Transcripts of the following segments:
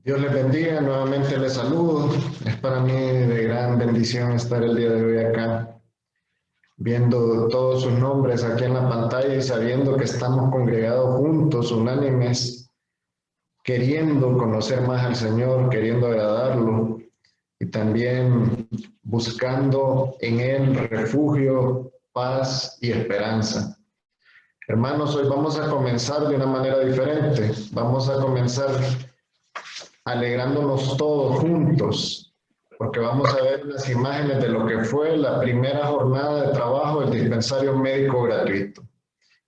Dios les bendiga, nuevamente les saludo. Es para mí de gran bendición estar el día de hoy acá, viendo todos sus nombres aquí en la pantalla y sabiendo que estamos congregados juntos, unánimes, queriendo conocer más al Señor, queriendo agradarlo y también buscando en Él refugio, paz y esperanza. Hermanos, hoy vamos a comenzar de una manera diferente. Vamos a comenzar alegrándonos todos juntos, porque vamos a ver unas imágenes de lo que fue la primera jornada de trabajo del dispensario médico gratuito,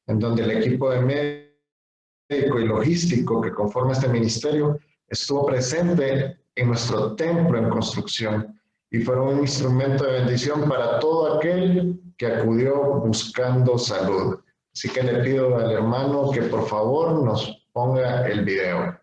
en donde el equipo de médico y logístico que conforma este ministerio estuvo presente en nuestro templo en construcción y fueron un instrumento de bendición para todo aquel que acudió buscando salud. Así que le pido al hermano que por favor nos ponga el video.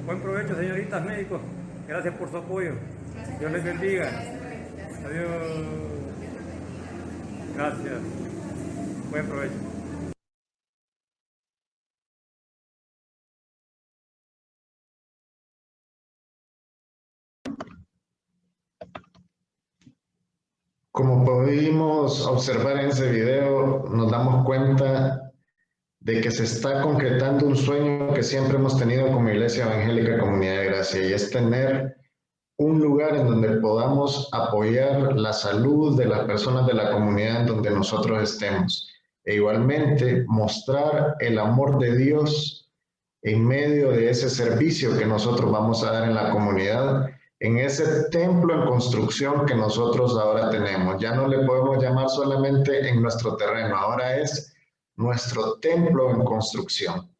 Buen provecho, señoritas médicos. Gracias por su apoyo. Dios les bendiga. Adiós. Gracias. Buen provecho. Como pudimos observar en ese video, nos damos cuenta de que se está concretando un sueño que siempre hemos tenido como Iglesia Evangélica Comunidad de Gracia, y es tener un lugar en donde podamos apoyar la salud de las personas de la comunidad en donde nosotros estemos, e igualmente mostrar el amor de Dios en medio de ese servicio que nosotros vamos a dar en la comunidad, en ese templo en construcción que nosotros ahora tenemos. Ya no le podemos llamar solamente en nuestro terreno, ahora es nuestro templo en construcción.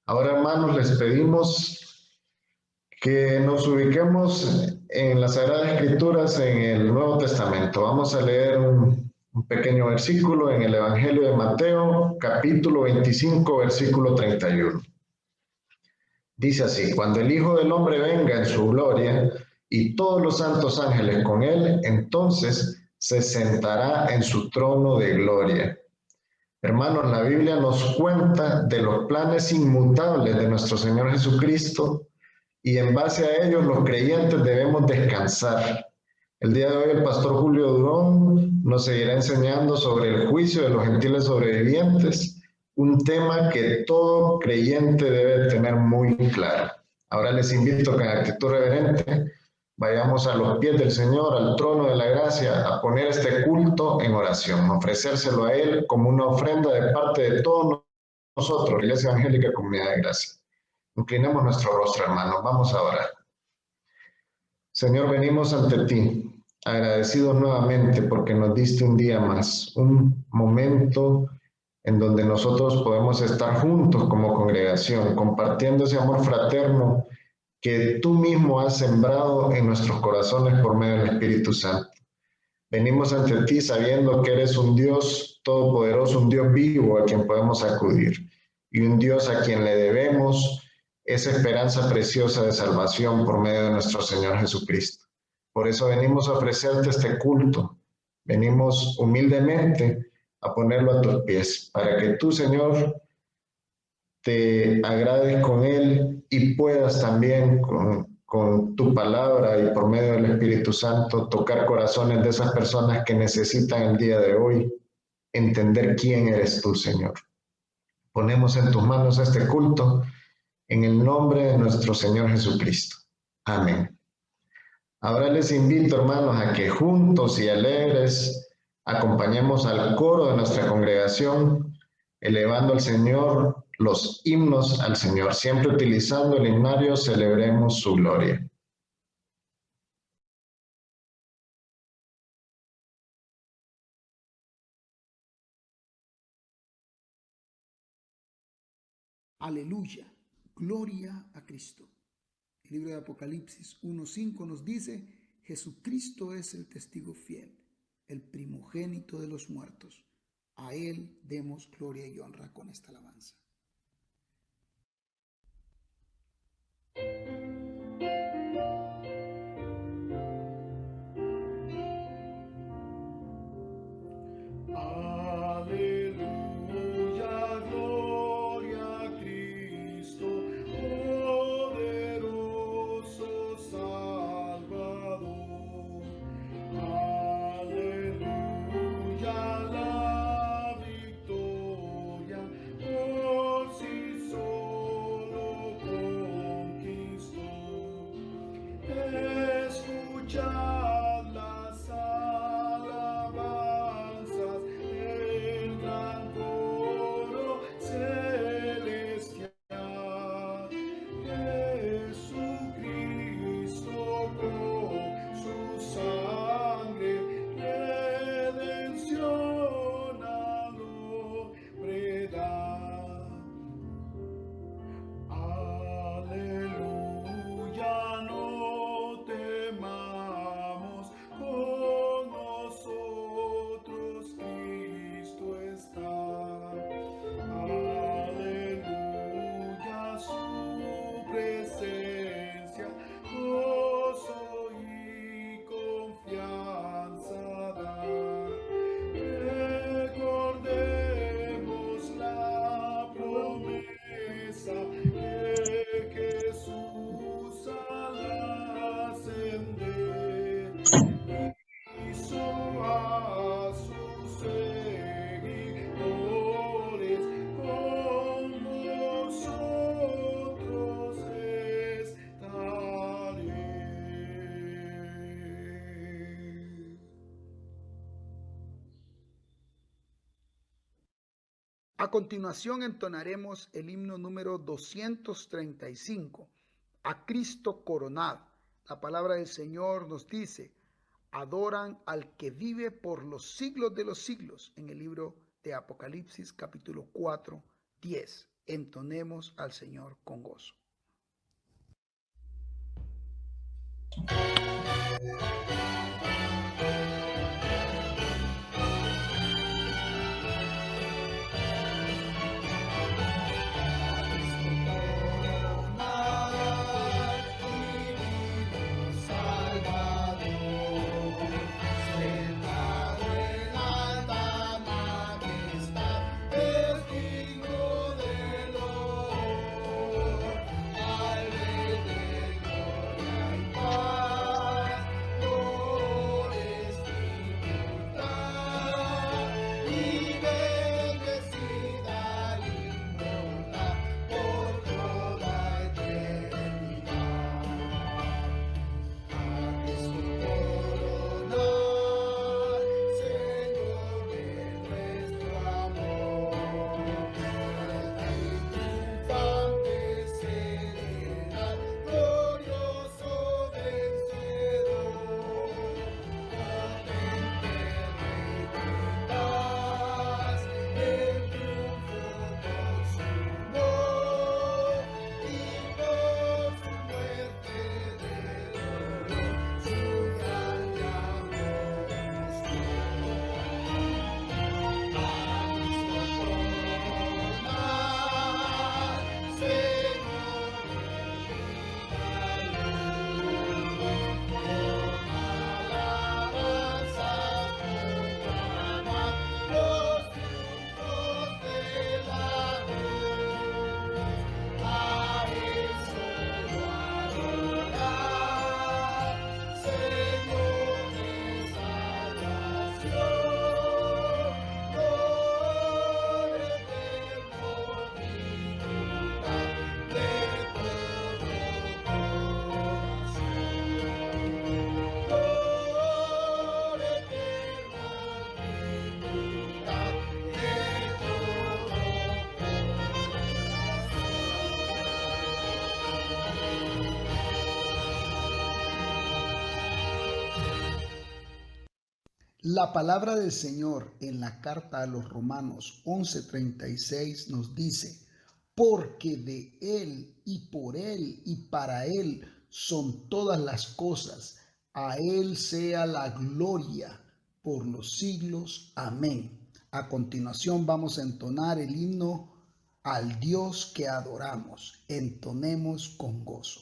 Ahora, hermanos, les pedimos que nos ubiquemos en las Sagradas Escrituras en el Nuevo Testamento. Vamos a leer un pequeño versículo en el Evangelio de Mateo, capítulo 25, versículo 31. Dice así: cuando el Hijo del Hombre venga en su gloria y todos los santos ángeles con él, entonces se sentará en su trono de gloria. Hermanos, la Biblia nos cuenta de los planes inmutables de nuestro Señor Jesucristo y en base a ellos los creyentes debemos descansar. El día de hoy el pastor Julio Durón nos seguirá enseñando sobre el juicio de los gentiles sobrevivientes, un tema que todo creyente debe tener muy claro. Ahora les invito que en actitud reverente vayamos a los pies del Señor, al trono de la gracia, a poner este culto en oración, ofrecérselo a Él como una ofrenda de parte de todos nosotros, Iglesia Evangélica Comunidad de Gracia. Inclinemos nuestro rostro, hermanos, vamos a orar. Señor, venimos ante ti, agradecidos nuevamente porque nos diste un día más, un momento en donde nosotros podemos estar juntos como congregación, compartiendo ese amor fraterno que tú mismo has sembrado en nuestros corazones por medio del Espíritu Santo. Venimos ante ti sabiendo que eres un Dios todopoderoso, un Dios vivo a quien podemos acudir y un Dios a quien le debemos esa esperanza preciosa de salvación por medio de nuestro Señor Jesucristo. Por eso venimos a ofrecerte este culto. Venimos humildemente a ponerlo a tus pies, para que tú, Señor, te agrades con él y puedas también con tu palabra y por medio del Espíritu Santo tocar corazones de esas personas que necesitan el día de hoy entender quién eres tú, Señor. Ponemos en tus manos este culto en el nombre de nuestro Señor Jesucristo. Amén. Ahora les invito, hermanos, a que juntos y alegres acompañemos al coro de nuestra congregación, elevando al Señor los himnos al Señor, siempre utilizando el himnario Celebremos su gloria. Aleluya, gloria a Cristo. El libro de Apocalipsis 1:5 nos dice: Jesucristo es el testigo fiel, el primogénito de los muertos. A Él demos gloria y honra con esta alabanza. A continuación entonaremos el himno número 235, A Cristo coronado, La palabra del Señor nos dice, adoran al que vive por los siglos de los siglos, en el libro de Apocalipsis capítulo 4, 10. Entonemos al Señor con gozo. La palabra del Señor en la carta a los Romanos 11:36 nos dice, porque de Él y por Él y para Él son todas las cosas, a Él sea la gloria por los siglos. Amén. A continuación vamos a entonar el himno al Dios que adoramos. Entonemos con gozo.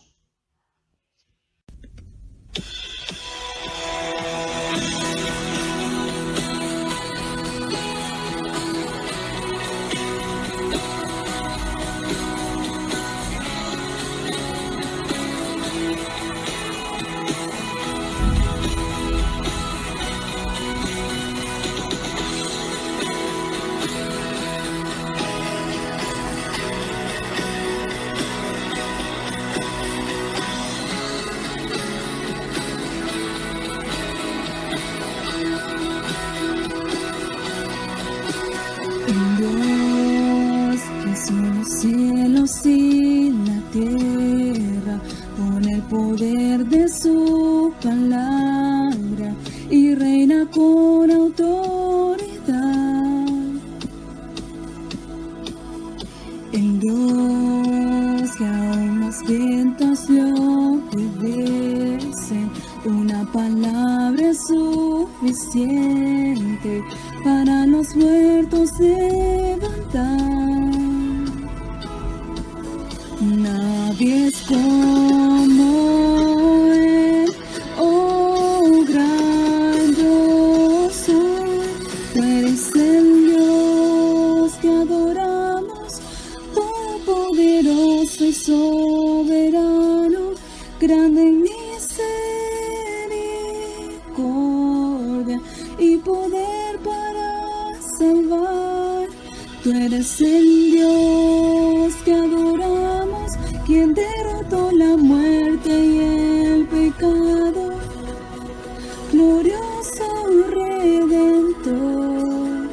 Cielos y la tierra, con el poder de su palabra, y reina con autoridad. El Dios que aún los vientos le obedecen, una palabra es suficiente para los muertos levantar. Nadie es como Él, oh gran yo soy. Tú eres el Dios que adoramos, todopoderoso y soberano, grande en misericordia y poder para salvar. Tú eres el Dios que adoramos, quien derrotó la muerte y el pecado, glorioso Redentor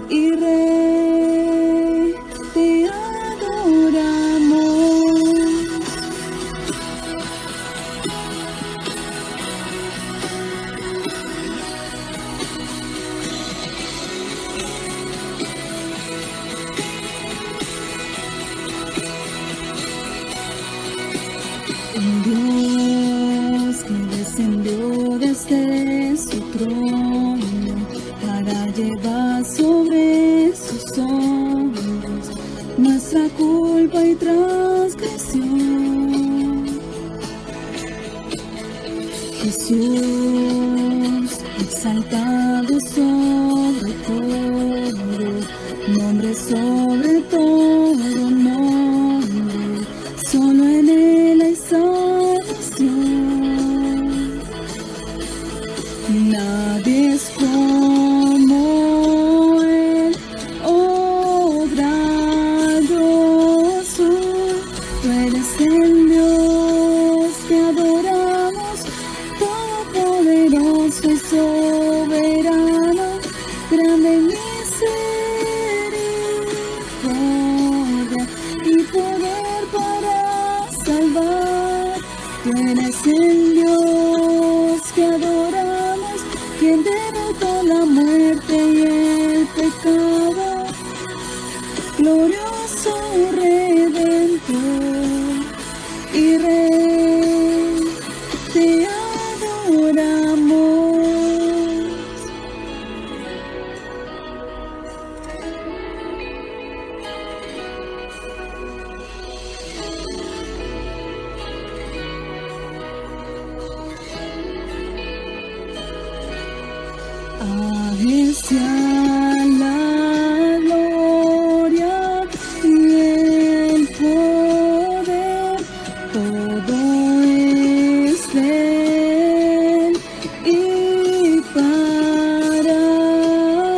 y Rey, te adoramos. El Dios que descendió desde su trono para llevar sobre sus hombros nuestra culpa y transgresión. Jesús, exaltado sobre todo, nombre sobre todo nombre, solo en Él hay salvación. Nadie es como Él, oh grandioso, tú eres el Dios que adoramos, todopoderoso y soberano, grande en misericordia y poder para salvar. Tú eres el Dios que adoramos, quien derrotó la muerte y el pecado, glorioso Redentor y Rey, te adoramos. A Él sea la gloria y el poder, todo es de Él y para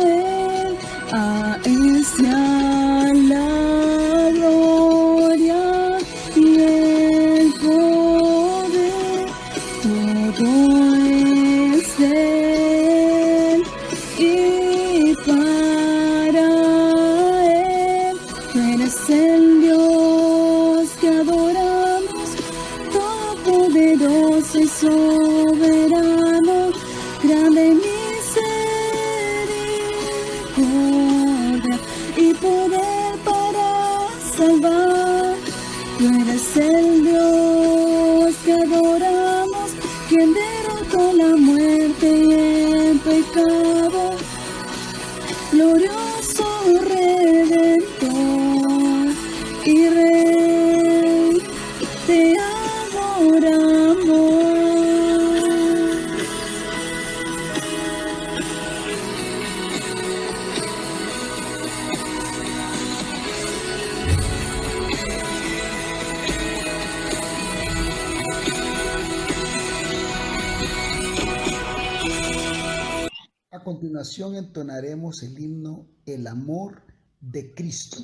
Él. A Él sea la gloria y el poder, todo es de Él y para Él. Tú eres el Dios que adoramos, todopoderoso y soberano, grande en misericordia y poder para salvar. Tú eres el Dios que adoramos, quien derrotó la muerte y el pecado, glorioso Redentor y Rey, te adoramos. A continuación entonaremos el himno El amor de Cristo.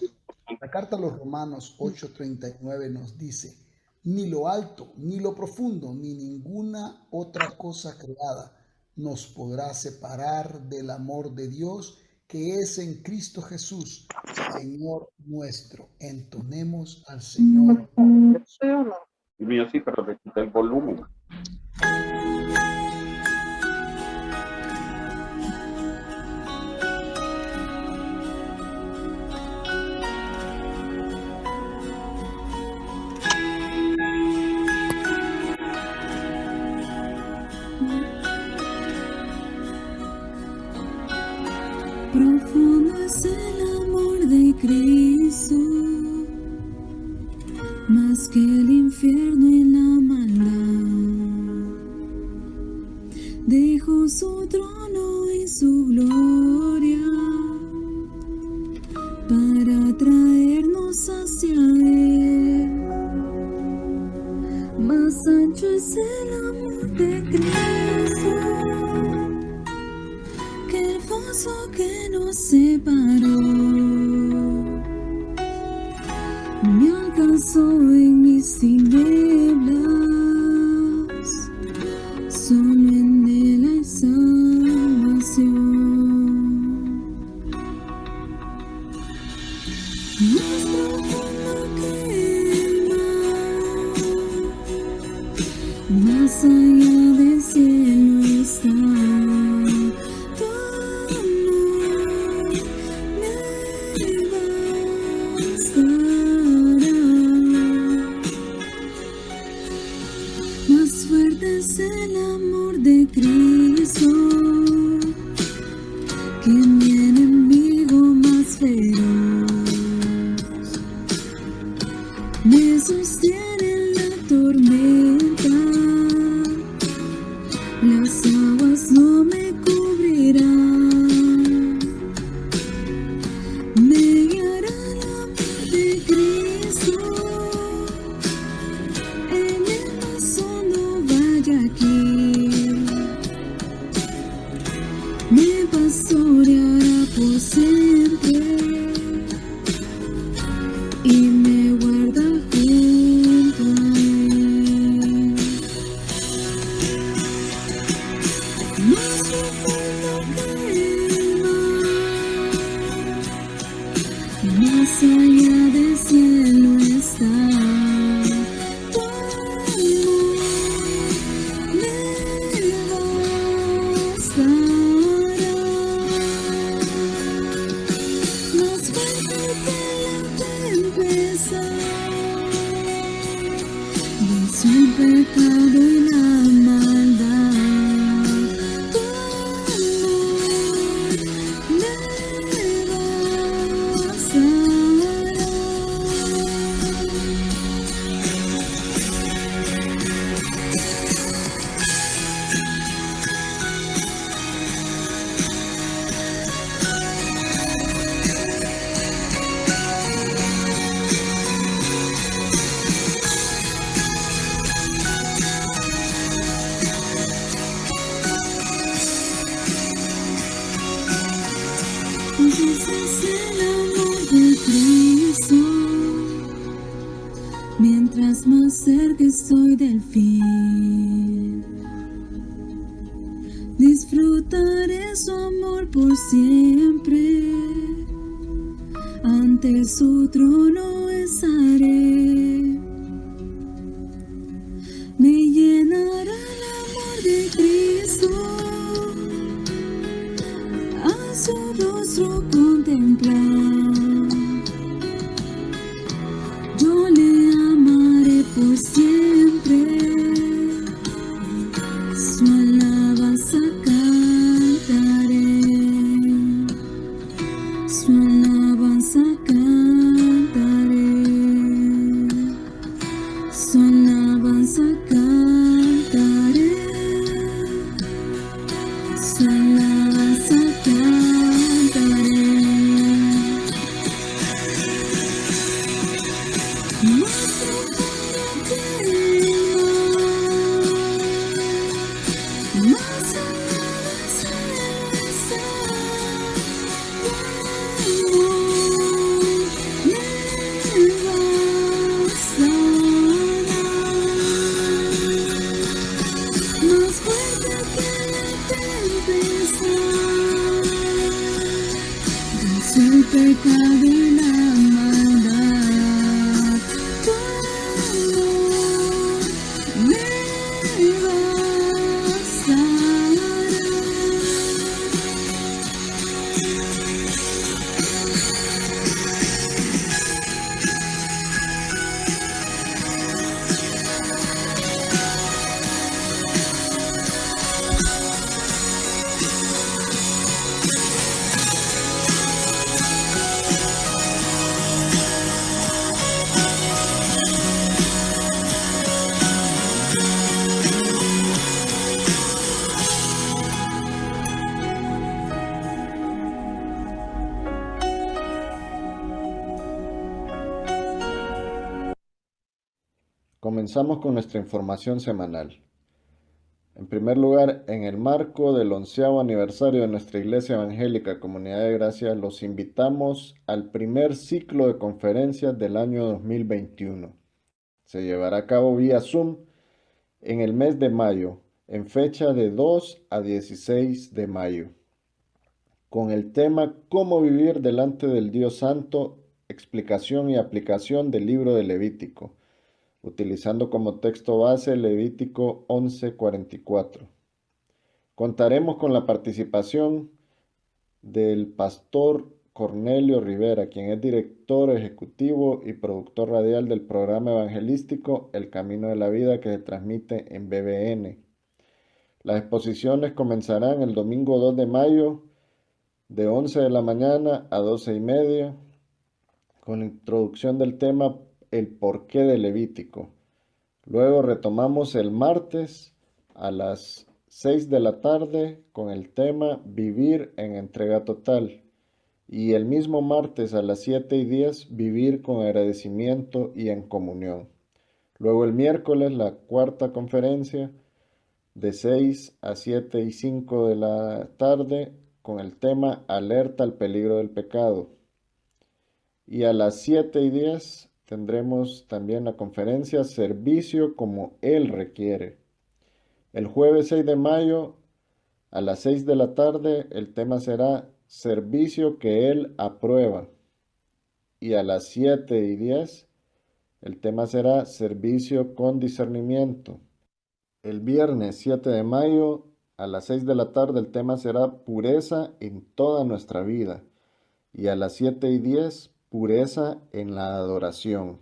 La carta a los Romanos 8:39 nos dice: ni lo alto, ni lo profundo, ni ninguna otra cosa creada nos podrá separar del amor de Dios que es en Cristo Jesús, Señor nuestro. Entonemos al Señor. Y mío sí, pero le quité el volumen. Profundo es el amor de Cristo, más que el infierno y la maldad. Dejó su trono y su gloria para traernos hacia Él. Más ancho es el amor de Cristo que el foso que nos separó. Me alcanzó en mis tinieblas, solo en Él hay salvación. Más profundo que el mar, más allá del cielo está. Tu amor me bastará. me sostiene en la tormenta, las aguas no me cubrirán, me guiará el amor de Cristo, en el más hondo valle aquí, me pastoreará por siempre y me guarda junto a él. Más profundo que el mar, más allá del cielo está tu amor, me bastará. Más fuerte que la tempestad, venció el pecado y la maldad. Tu amor me bastará. Pues ese es el amor de Cristo, mientras más cerca estoy del fin, disfrutaré su amor por siempre, ante su trono estaré, me llenará el amor de Cristo, a su rostro contemplar, yo le amaré por siempre, su alabanza cantaré, su alabanza cantaré, su alabanza cantaré, su alabanza cantaré. Más profundo que el mar, más allá del cielo está tu amor, me bastará. Más fuerte que la tempestad, venció el pecado y la maldad. Tu amor me bastará. Comenzamos con nuestra información semanal. En primer lugar, en el marco del 11º aniversario de nuestra Iglesia Evangélica Comunidad de Gracia, los invitamos al primer ciclo de conferencias del año 2021. Se llevará a cabo vía Zoom en el mes de mayo, en fecha de 2 a 16 de mayo, con el tema Cómo vivir delante del Dios Santo, explicación y aplicación del libro de Levítico, utilizando como texto base Levítico 11:44. Contaremos con la participación del pastor Cornelio Rivera, quien es director ejecutivo y productor radial del programa evangelístico El Camino de la Vida, que se transmite en BBN. Las exposiciones comenzarán el domingo 2 de mayo de 11 de la mañana a 12:30, con la introducción del tema el porqué de Levítico. Luego retomamos el martes a las 6 de la tarde con el tema Vivir en entrega total. Y el mismo martes a las 7:10 Vivir con agradecimiento y en comunión. Luego el miércoles la cuarta conferencia de 6 a 7:05 de la tarde con el tema Alerta al peligro del pecado. Y a las 7:10 tendremos también la conferencia Servicio como Él requiere. El jueves 6 de mayo a las 6 de la tarde el tema será Servicio que Él aprueba. Y a las 7:10 el tema será Servicio con discernimiento. El viernes 7 de mayo a las 6 de la tarde el tema será Pureza en toda nuestra vida. Y a las 7:10 Pureza en la adoración.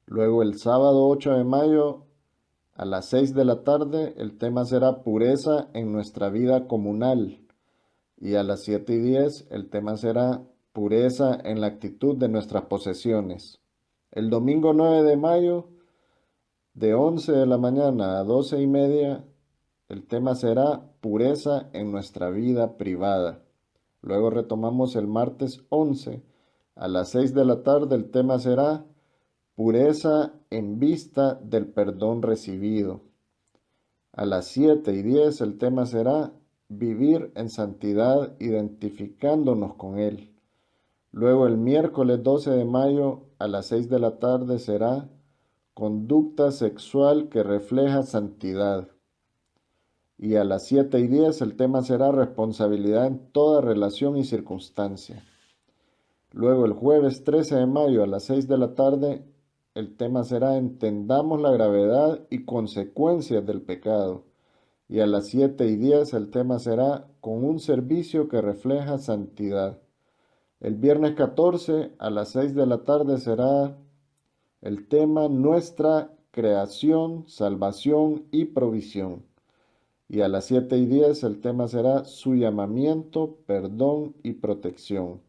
Luego el sábado 8 de mayo a las 6 de la tarde el tema será Pureza en nuestra vida comunal. Y a las 7:10 el tema será Pureza en la actitud de nuestras posesiones. El domingo 9 de mayo de 11 de la mañana a 12:30 el tema será Pureza en nuestra vida privada. Luego retomamos el martes 11 a las 6 de la tarde el tema será Pureza en vista del perdón recibido. A las 7:10 el tema será Vivir en santidad identificándonos con Él. Luego el miércoles 12 de mayo a las 6 de la tarde será Conducta sexual que refleja santidad. Y a las 7:10 el tema será Responsabilidad en toda relación y circunstancia. Luego el jueves 13 de mayo a las 6 de la tarde el tema será Entendamos la gravedad y consecuencias del pecado. Y a las 7:10 el tema será Con un servicio que refleja santidad. El viernes 14 a las 6 de la tarde será el tema Nuestra creación, salvación y provisión. Y a las 7:10 el tema será Su llamamiento, perdón y protección.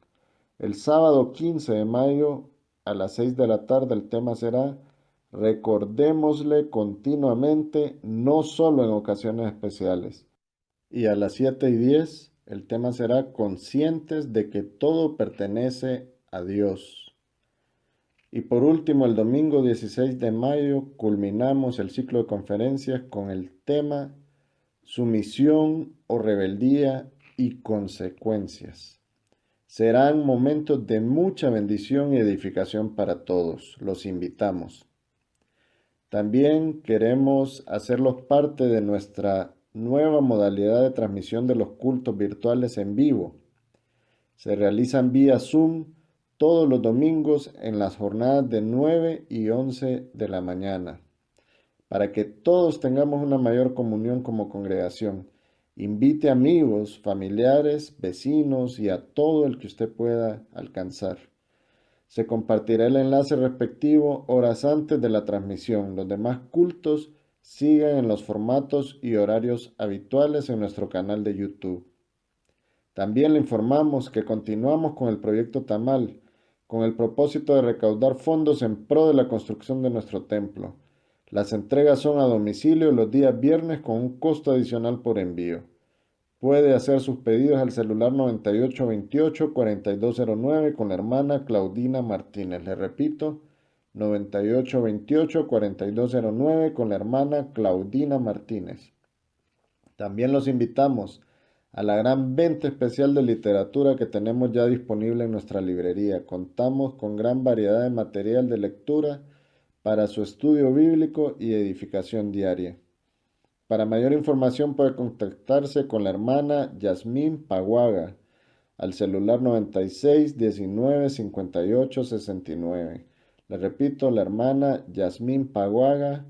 El sábado 15 de mayo a las 6 de la tarde el tema será Recordémosle continuamente, no solo en ocasiones especiales. Y a las 7:10 el tema será Conscientes de que todo pertenece a Dios. Y por último, el domingo 16 de mayo culminamos el ciclo de conferencias con el tema Sumisión o rebeldía y consecuencias. Serán momentos de mucha bendición y edificación para todos. Los invitamos. También queremos hacerlos parte de nuestra nueva modalidad de transmisión de los cultos virtuales en vivo. Se realizan vía Zoom todos los domingos en las jornadas de 9 y 11 de la mañana, para que todos tengamos una mayor comunión como congregación. Invite amigos, familiares, vecinos y a todo el que usted pueda alcanzar. Se compartirá el enlace respectivo horas antes de la transmisión. Los demás cultos siguen en los formatos y horarios habituales en nuestro canal de YouTube. También le informamos que continuamos con el proyecto Tamal, con el propósito de recaudar fondos en pro de la construcción de nuestro templo. Las entregas son a domicilio los días viernes con un costo adicional por envío. Puede hacer sus pedidos al celular 9828-4209 con la hermana Claudina Martínez. Le repito, 9828-4209 con la hermana Claudina Martínez. También los invitamos a la gran venta especial de literatura que tenemos ya disponible en nuestra librería. Contamos con gran variedad de material de lectura para su estudio bíblico y edificación diaria. Para mayor información puede contactarse con la hermana Yasmín Paguaga al celular 96 19 58 69. Le repito, la hermana Yasmín Paguaga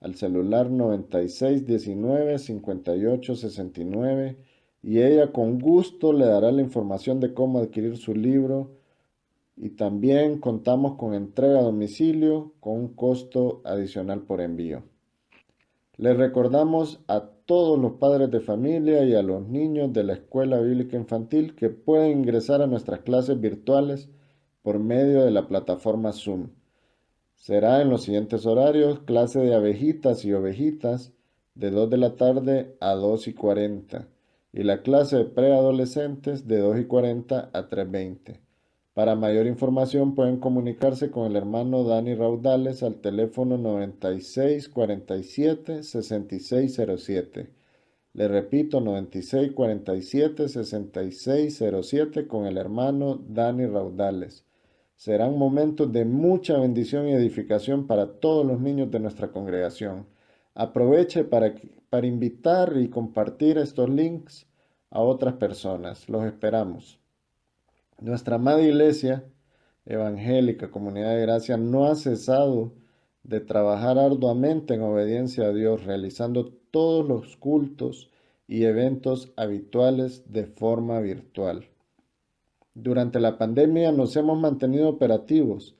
al celular 96 19 58 69 y ella con gusto le dará la información de cómo adquirir su libro. Y también contamos con entrega a domicilio con un costo adicional por envío. Les recordamos a todos los padres de familia y a los niños de la Escuela Bíblica Infantil que pueden ingresar a nuestras clases virtuales por medio de la plataforma Zoom. Será en los siguientes horarios: clase de abejitas y ovejitas de 2 de la tarde a 2:40 y la clase de preadolescentes de 2:40 a 3:20. Para mayor información pueden comunicarse con el hermano Dani Raudales al teléfono 9647-6607. Le repito, 9647-6607 con el hermano Dani Raudales. Serán momentos de mucha bendición y edificación para todos los niños de nuestra congregación. Aproveche para invitar y compartir estos links a otras personas. Los esperamos. Nuestra amada Iglesia Evangélica Comunidad de Gracia no ha cesado de trabajar arduamente en obediencia a Dios, realizando todos los cultos y eventos habituales de forma virtual. Durante la pandemia nos hemos mantenido operativos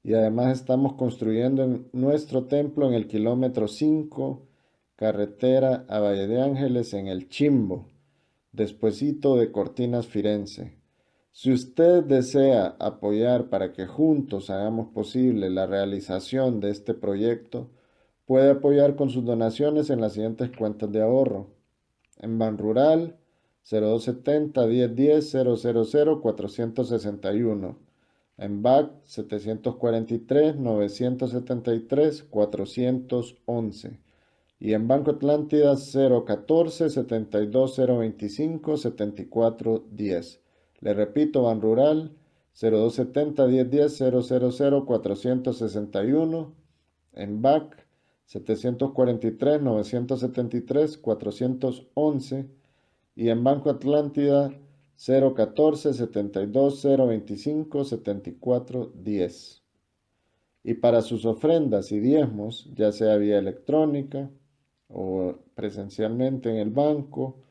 y además estamos construyendo nuestro templo en el kilómetro 5, carretera a Valle de Ángeles, en el Chimbo, despuesito de Cortinas, Firenze. Si usted desea apoyar para que juntos hagamos posible la realización de este proyecto, puede apoyar con sus donaciones en las siguientes cuentas de ahorro. En Banrural, 0270-1010-000-461. En BAC, 743-973-411. Y en Banco Atlántida, 014-72-025-7410. Le repito, Banrural, 0270-1010-000-461. En BAC, 743-973-411. Y en Banco Atlántida, 014-72-025-7410. Y para sus ofrendas y diezmos, ya sea vía electrónica o presencialmente en el banco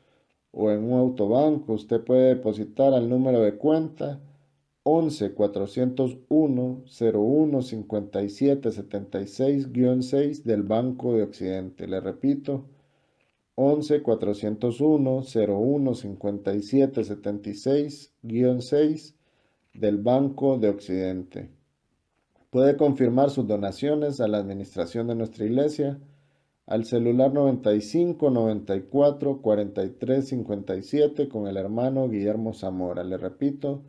o en un autobanco, usted puede depositar al número de cuenta 11-401-01-5776-6 del Banco de Occidente. Le repito, 11-401-01-5776-6 del Banco de Occidente. Puede confirmar sus donaciones a la administración de nuestra iglesia al celular 95 94 43 57 con el hermano Guillermo Zamora. Le repito,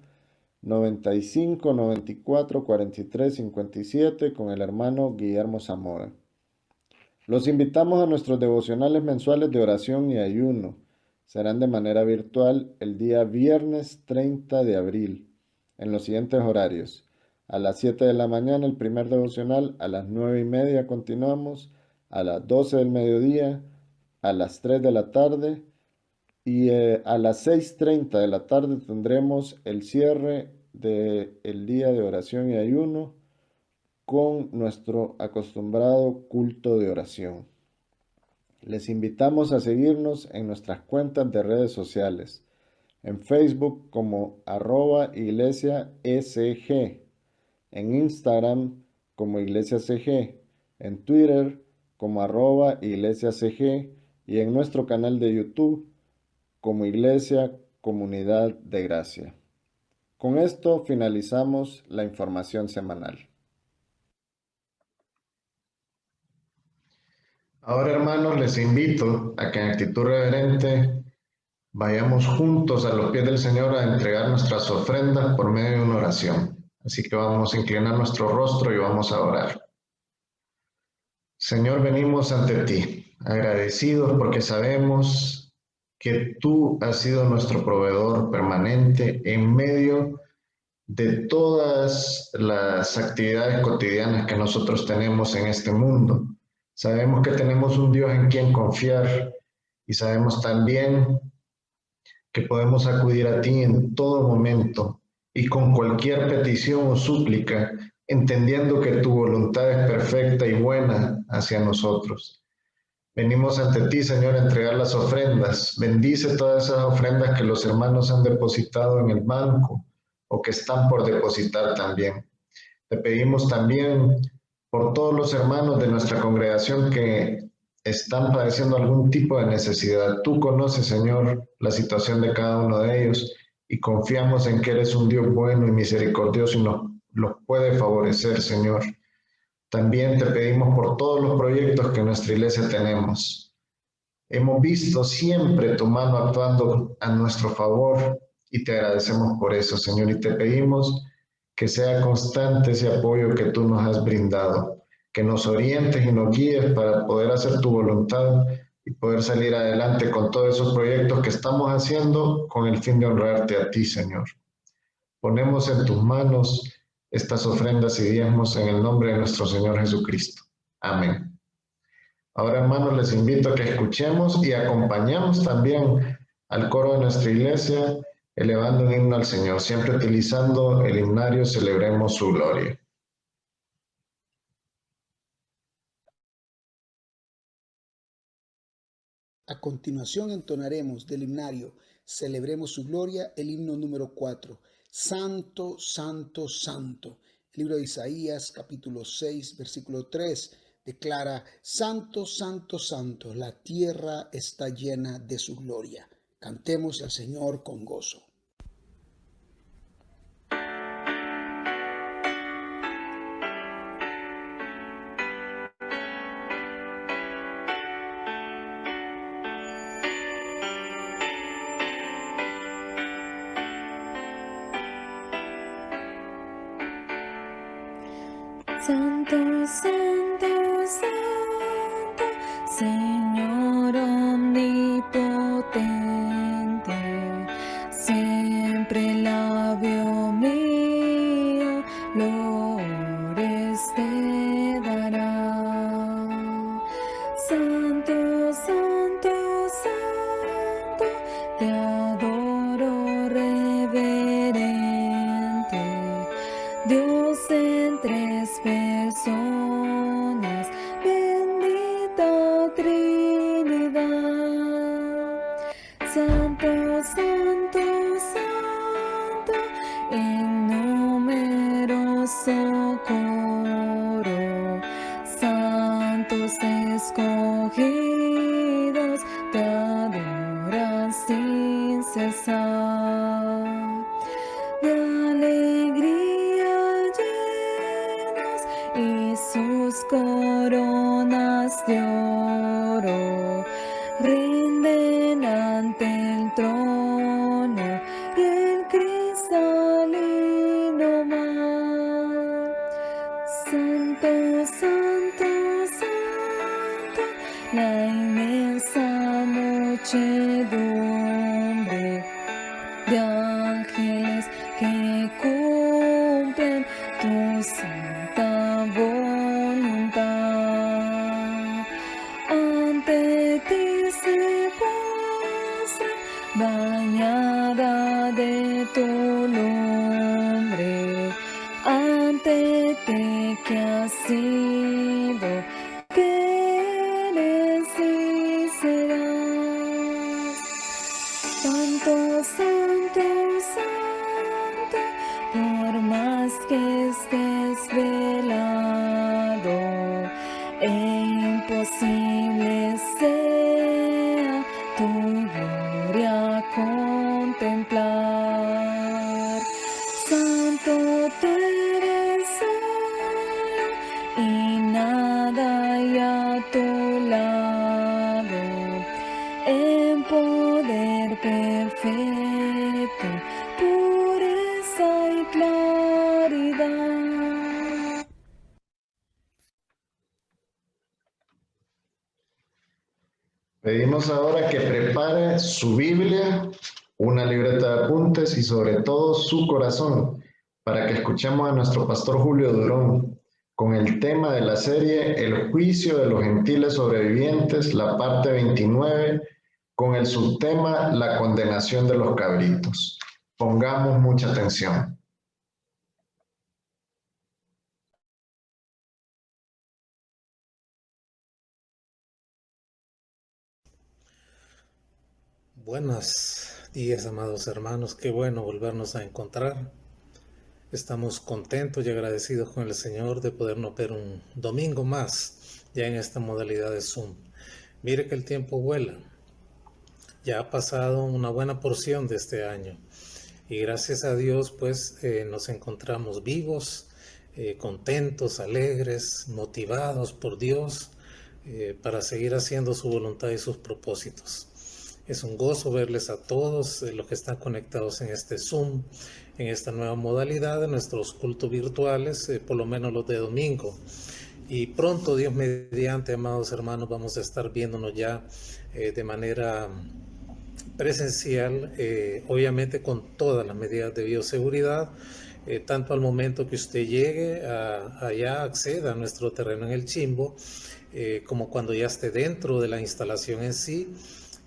95 94 43 57 con el hermano Guillermo Zamora. Los invitamos a nuestros devocionales mensuales de oración y ayuno. Serán de manera virtual el día viernes 30 de abril, en los siguientes horarios. A las 7 de la mañana el primer devocional, a las 9:30 continuamos, a las 12 del mediodía, a las 3 de la tarde y a las 6:30 de la tarde tendremos el cierre del día de oración y ayuno con nuestro acostumbrado culto de oración. Les invitamos a seguirnos en nuestras cuentas de redes sociales, en Facebook como @iglesiasg, en Instagram como iglesiasg, en Twitter como @iglesiasg y en nuestro canal de YouTube como Iglesia Comunidad de Gracia. Con esto finalizamos la información semanal. Ahora, hermanos, les invito a que en actitud reverente vayamos juntos a los pies del Señor a entregar nuestras ofrendas por medio de una oración. Así que vamos a inclinar nuestro rostro y vamos a orar. Señor, venimos ante ti, agradecidos porque sabemos que tú has sido nuestro proveedor permanente en medio de todas las actividades cotidianas que nosotros tenemos en este mundo. Sabemos que tenemos un Dios en quien confiar y sabemos también que podemos acudir a ti en todo momento y con cualquier petición o súplica, entendiendo que tu voluntad es perfecta y buena hacia nosotros. Venimos ante ti, Señor, a entregar las ofrendas. Bendice todas esas ofrendas que los hermanos han depositado en el banco o que están por depositar también. Te pedimos también por todos los hermanos de nuestra congregación que están padeciendo algún tipo de necesidad. Tú conoces, Señor, la situación de cada uno de ellos y confiamos en que eres un Dios bueno y misericordioso y los puede favorecer, Señor. También te pedimos por todos los proyectos que en nuestra iglesia tenemos. Hemos visto siempre tu mano actuando a nuestro favor y te agradecemos por eso, Señor, y te pedimos que sea constante ese apoyo que tú nos has brindado, que nos orientes y nos guíes para poder hacer tu voluntad y poder salir adelante con todos esos proyectos que estamos haciendo con el fin de honrarte a ti, Señor. Ponemos en tus manos estas ofrendas y diezmos en el nombre de nuestro Señor Jesucristo. Amén. Ahora, hermanos, les invito a que escuchemos y acompañamos también al coro de nuestra iglesia, elevando un himno al Señor, siempre utilizando el himnario Celebremos su Gloria. A continuación entonaremos del himnario Celebremos su Gloria el himno número 4, Santo, Santo, Santo. El libro de Isaías, capítulo 6, versículo 3, declara: Santo, Santo, Santo, la tierra está llena de su gloria. Cantemos al Señor con gozo. Santo, Santo, Santo, Señor omnipotente, siempre labio mío, flores te dará. Santo, Santo, Santo, te adoro reverente, Dios en tres personas, bendita Trinidad. Santo, Santo, Santo, en numeroso coro, santos escogidos te adoran sin cesar. De alegría llenos y sus coronas de oro rinden ante el trono y el cristalino mar. Santo, Santo, Santo, la inmensa muchedumbre de ángeles que cumplen tu santa voluntad. Ante ti se postra, bañada de tu lumbre, ante ti que has sido, que eres y serás. Santo, Santo, Santo, por más que estés velado, imposible sea tu gloria contemplar. Santo, tú eres solo y nada hay a tu lado, en poder perfecto, pureza y claridad. Pedimos ahora que prepare su Biblia, una libreta de apuntes y sobre todo su corazón para que escuchemos a nuestro pastor Julio Durón con el tema de la serie El juicio de los gentiles sobrevivientes, la parte 29, con el subtema La condenación de los cabritos. Pongamos mucha atención. Buenos días, amados hermanos. Qué bueno volvernos a encontrar. Estamos contentos y agradecidos con el Señor de podernos ver un domingo más ya en esta modalidad de Zoom. Mire que el tiempo vuela. Ya ha pasado una buena porción de este año y gracias a Dios pues nos encontramos vivos contentos, alegres, motivados por Dios para seguir haciendo su voluntad y sus propósitos. Es un gozo verles a todos los que están conectados en este Zoom, en esta nueva modalidad de nuestros cultos virtuales, por lo menos los de domingo. Y pronto, Dios mediante, amados hermanos, vamos a estar viéndonos ya de manera presencial, obviamente con todas las medidas de bioseguridad, tanto al momento que usted llegue allá, acceda a nuestro terreno en el Chimbo, como cuando ya esté dentro de la instalación en sí,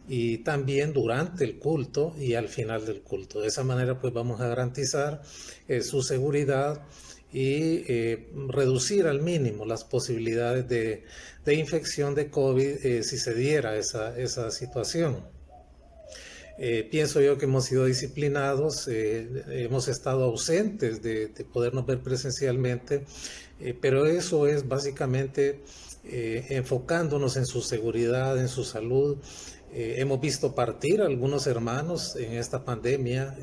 y también durante el culto y al final del culto. De esa manera pues vamos a garantizar su seguridad y reducir al mínimo las posibilidades de infección de COVID si se diera esa situación. Pienso yo que hemos sido disciplinados, hemos estado ausentes de podernos ver presencialmente, pero eso es básicamente enfocándonos en su seguridad, en su salud. Hemos visto partir a algunos hermanos en esta pandemia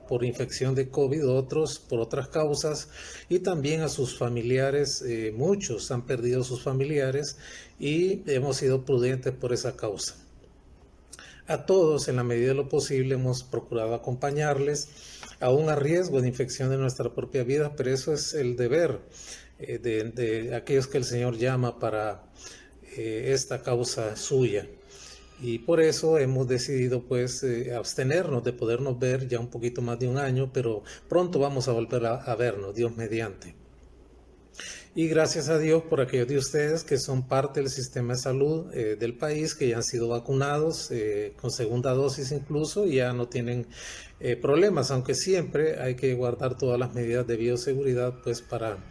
por infección de COVID, otros por otras causas, y también a sus familiares. Muchos han perdido sus familiares y hemos sido prudentes por esa causa. A todos, en la medida de lo posible, hemos procurado acompañarles, aún a riesgo de infección de nuestra propia vida, pero eso es el deber de aquellos que el Señor llama para esta causa suya. Y por eso hemos decidido pues abstenernos de podernos ver ya un poquito más de un año, pero pronto vamos a volver a vernos, Dios mediante. Y gracias a Dios por aquellos de ustedes que son parte del sistema de salud del país, que ya han sido vacunados con segunda dosis incluso, y ya no tienen problemas, aunque siempre hay que guardar todas las medidas de bioseguridad pues para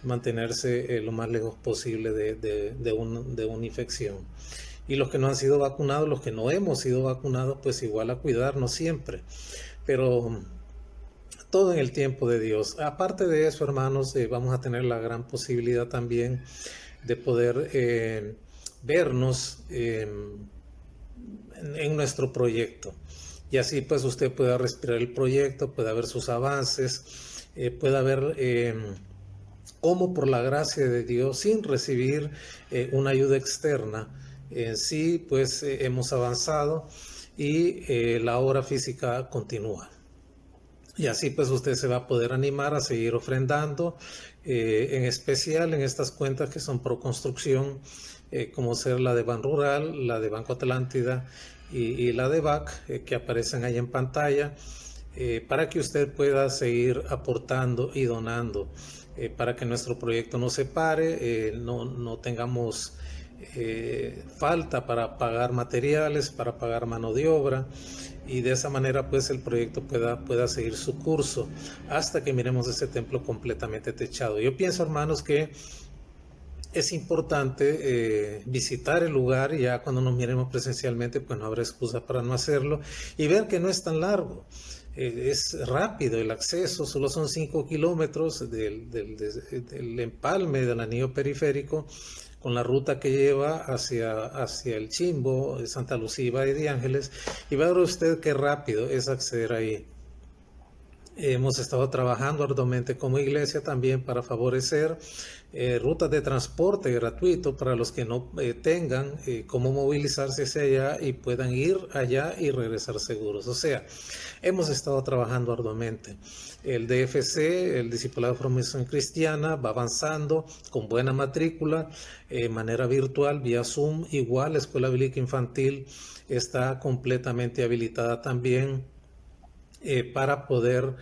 mantenerse lo más lejos posible de una infección. Y los que no han sido vacunados, los que no hemos sido vacunados, pues igual a cuidarnos siempre. Pero todo en el tiempo de Dios. Aparte de eso, hermanos, vamos a tener la gran posibilidad también de poder vernos en nuestro proyecto. Y así pues usted pueda respirar el proyecto, pueda ver sus avances, pueda ver cómo por la gracia de Dios, sin recibir una ayuda externa, sí pues hemos avanzado y la obra física continúa. Y así pues usted se va a poder animar a seguir ofrendando, en especial en estas cuentas que son pro construcción, como ser la de Ban Rural, la de Banco Atlántida y la de BAC, que aparecen ahí en pantalla, para que usted pueda seguir aportando y donando, para que nuestro proyecto no se pare, no tengamos falta para pagar materiales, para pagar mano de obra, y de esa manera pues el proyecto pueda seguir su curso hasta que miremos ese templo completamente techado. Yo pienso, hermanos, que es importante visitar el lugar, y ya cuando nos miremos presencialmente pues no habrá excusa para no hacerlo, y ver que no es tan largo. Es rápido el acceso, solo son 5 kilómetros del empalme del anillo periférico, con la ruta que lleva hacia el Chimbo, Santa Lucía y Valle de Ángeles, y va a ver usted qué rápido es acceder ahí. Hemos estado trabajando arduamente como iglesia también para favorecer rutas de transporte gratuito para los que no tengan cómo movilizarse hacia allá y puedan ir allá y regresar seguros. O sea, hemos estado trabajando arduamente. El DFC, el Discipulado de Formación Cristiana, va avanzando con buena matrícula, manera virtual, vía Zoom. Igual la Escuela Bíblica Infantil está completamente habilitada también para poder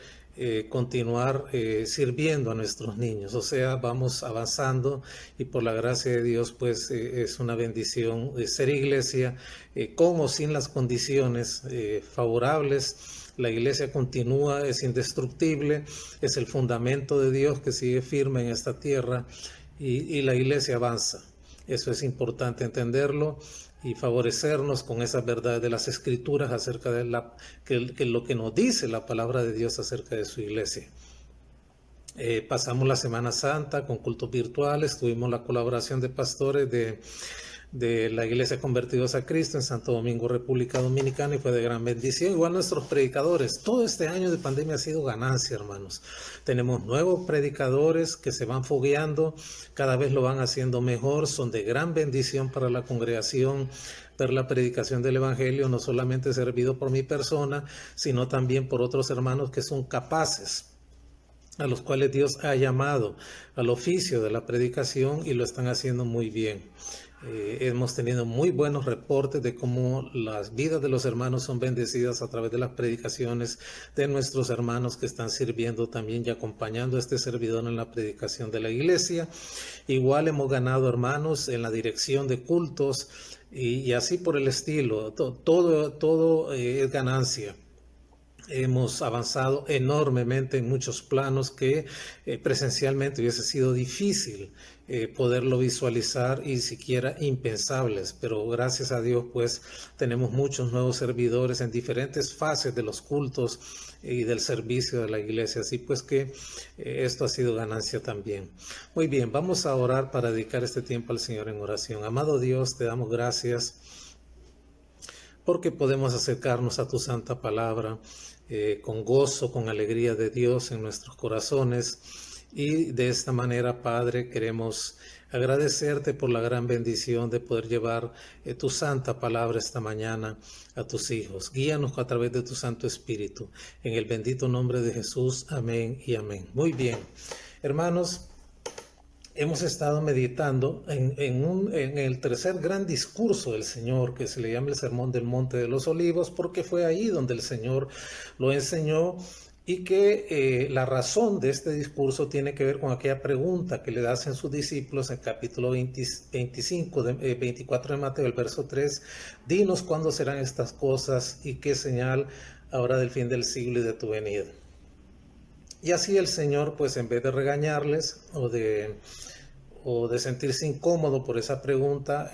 continuar sirviendo a nuestros niños. O sea, vamos avanzando, y por la gracia de Dios pues es una bendición ser iglesia con o sin las condiciones favorables. La iglesia continúa, es indestructible, es el fundamento de Dios que sigue firme en esta tierra, y la iglesia avanza. Eso es importante entenderlo y favorecernos con esas verdades de las Escrituras acerca de lo que nos dice la palabra de Dios acerca de su iglesia. Pasamos la Semana Santa con cultos virtuales, tuvimos la colaboración de pastores de de la Iglesia Convertidos a Cristo en Santo Domingo, República Dominicana, y fue de gran bendición. Igual nuestros predicadores. Todo este año de pandemia ha sido ganancia, hermanos. Tenemos nuevos predicadores que se van fogueando, cada vez lo van haciendo mejor, son de gran bendición para la congregación. Ver la predicación del Evangelio no solamente servido por mi persona, sino también por otros hermanos que son capaces, a los cuales Dios ha llamado al oficio de la predicación y lo están haciendo muy bien. Hemos tenido muy buenos reportes de cómo las vidas de los hermanos son bendecidas a través de las predicaciones de nuestros hermanos que están sirviendo también y acompañando a este servidor en la predicación de la iglesia. Igual hemos ganado hermanos en la dirección de cultos y así por el estilo. Todo es ganancia. Hemos avanzado enormemente en muchos planos que presencialmente hubiese sido difícil poderlo visualizar y siquiera impensables, pero gracias a Dios pues tenemos muchos nuevos servidores en diferentes fases de los cultos y del servicio de la iglesia, así pues que esto ha sido ganancia también. Muy bien, vamos a orar para dedicar este tiempo al Señor en oración. Amado Dios, te damos gracias porque podemos acercarnos a tu santa palabra con gozo, con alegría de Dios en nuestros corazones. Y de esta manera, Padre, queremos agradecerte por la gran bendición de poder llevar tu santa palabra esta mañana a tus hijos. Guíanos a través de tu Santo Espíritu. En el bendito nombre de Jesús. Amén y amén. Muy bien, hermanos. Hemos estado meditando en el tercer gran discurso del Señor, que se le llama el Sermón del Monte de los Olivos, porque fue ahí donde el Señor lo enseñó, y que la razón de este discurso tiene que ver con aquella pregunta que le hacen sus discípulos en el capítulo 24 de Mateo, el verso 3. Dinos cuándo serán estas cosas y qué señal habrá del fin del siglo y de tu venida. Y así el Señor, pues en vez de regañarles o de sentirse incómodo por esa pregunta,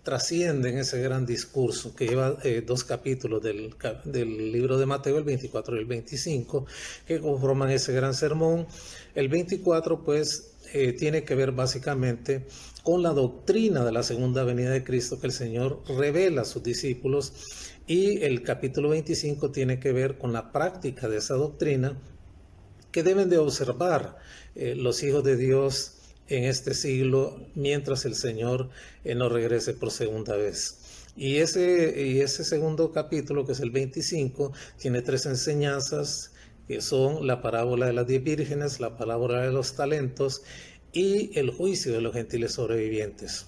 trasciende en ese gran discurso que lleva 2 capítulos del libro de Mateo, el 24 y el 25, que conforman ese gran sermón. El 24, pues, tiene que ver básicamente con la doctrina de la segunda venida de Cristo que el Señor revela a sus discípulos, y el capítulo 25 tiene que ver con la práctica de esa doctrina que deben de observar los hijos de Dios en este siglo mientras el Señor no regrese por segunda vez. Y ese segundo capítulo, que es el 25, tiene 3 enseñanzas, que son la parábola de las 10 vírgenes, la parábola de los talentos y el juicio de los gentiles sobrevivientes.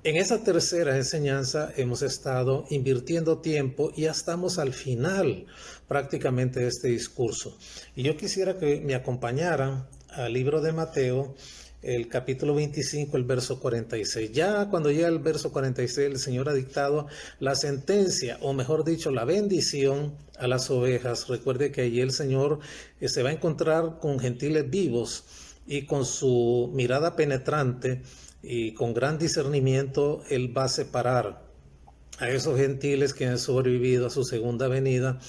En esa tercera enseñanza hemos estado invirtiendo tiempo y ya estamos al final prácticamente de este discurso. Y yo quisiera que me acompañaran al libro de Mateo, el capítulo 25, el verso 46. Ya cuando llega el verso 46, el Señor ha dictado la sentencia, o mejor dicho, la bendición a las ovejas. Recuerde que allí el Señor se va a encontrar con gentiles vivos, y con su mirada penetrante y con gran discernimiento, Él va a separar a esos gentiles que han sobrevivido a su segunda venida,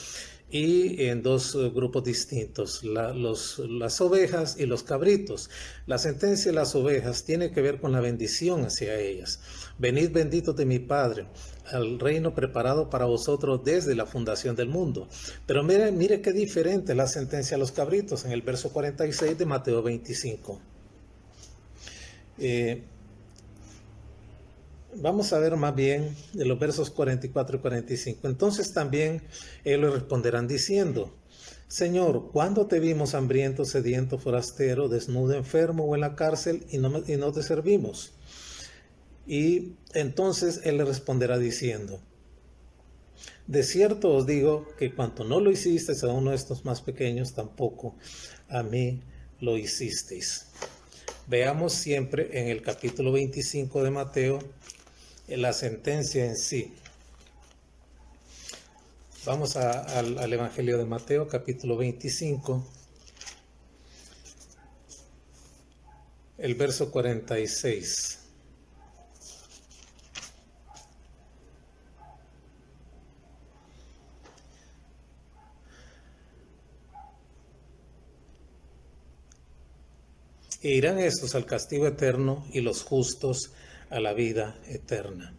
y en 2 grupos distintos, las ovejas y los cabritos. La sentencia de las ovejas tiene que ver con la bendición hacia ellas. Venid benditos de mi Padre, al reino preparado para vosotros desde la fundación del mundo. Pero mire qué diferente es la sentencia a los cabritos en el verso 46 de Mateo 25. Vamos a ver más bien de los versos 44 y 45. Entonces también ellos le responderán diciendo: Señor, ¿cuándo te vimos hambriento, sediento, forastero, desnudo, enfermo o en la cárcel y no te servimos? Y entonces él le responderá diciendo: de cierto os digo que cuanto no lo hicisteis a uno de estos más pequeños, tampoco a mí lo hicisteis. Veamos siempre en el capítulo 25 de Mateo la sentencia en sí. Vamos al Evangelio de Mateo, capítulo 25, el verso 46. E irán estos al castigo eterno y los justos a la vida eterna.